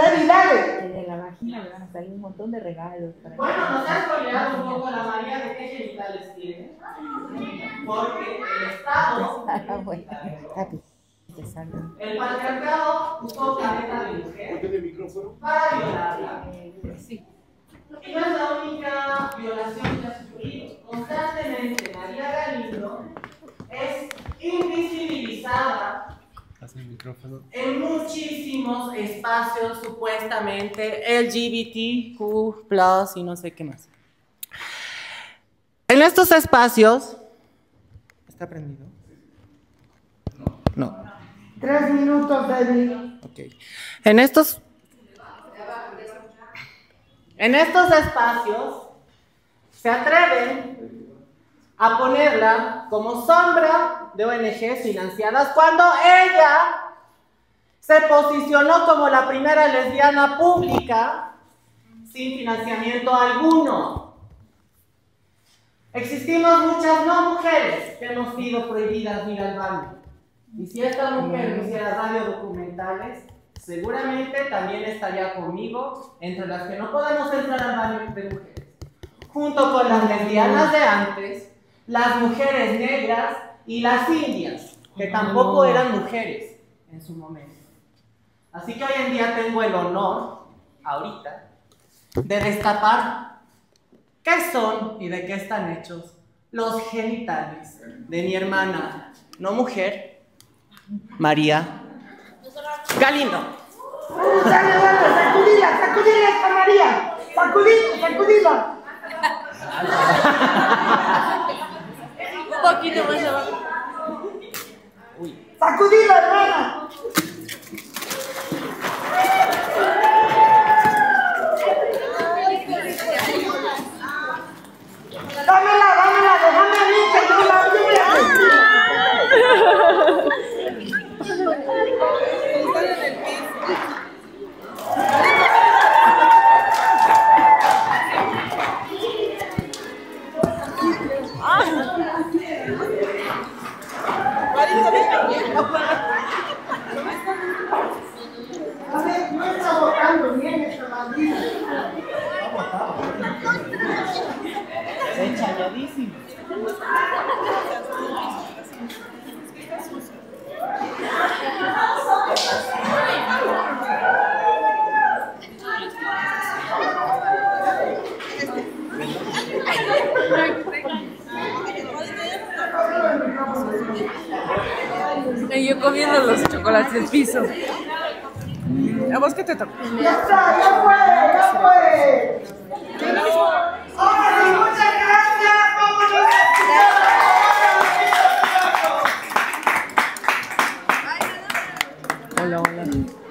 Debbie, dale. Que de la vagina le van a salir un montón de regalos. Bueno, nos has spoileado un poco a la María de qué genitales tiene. Porque el Estado, Bueno, rápido. el patriarcado buscó planeta de mujer para violarla. Sí. Y no es la única violación que ha sufrido. Constantemente María Galindo es invisibilizada en muchísimos espacios supuestamente LGBTQ+, y no sé qué más. En estos espacios... ¿Está prendido? No. 3 minutos, Debbie. Ok. En estos espacios se atreven a ponerla como sombra de ONGs financiadas cuando ella se posicionó como la primera lesbiana pública sin financiamiento alguno. Existimos muchas no mujeres que hemos sido prohibidas ir al baño. Y si esta mujer hiciera radiodocumentales, seguramente también estaría conmigo entre las que no podemos entrar al baño de mujeres. Junto con las lesbianas de antes, las mujeres negras y las indias, que tampoco eran mujeres en su momento. Así que hoy en día tengo el honor, ahorita, de destapar qué son y de qué están hechos los genitales de mi hermana, no mujer, María Galindo. Dale, sacudila esta María. Sacudila. Un poquito más abajo. Sacudila, hermana. Dámela, déjame a mí que yo la voy a hacer. No está botando bien esta bandida. Echadísimo. Y yo comiendo los chocolates del piso. ¿A vos qué te toca? Ya está, ya fue, ya fue. Ahora sí, muchas gracias. Vámonos. Hola, hola.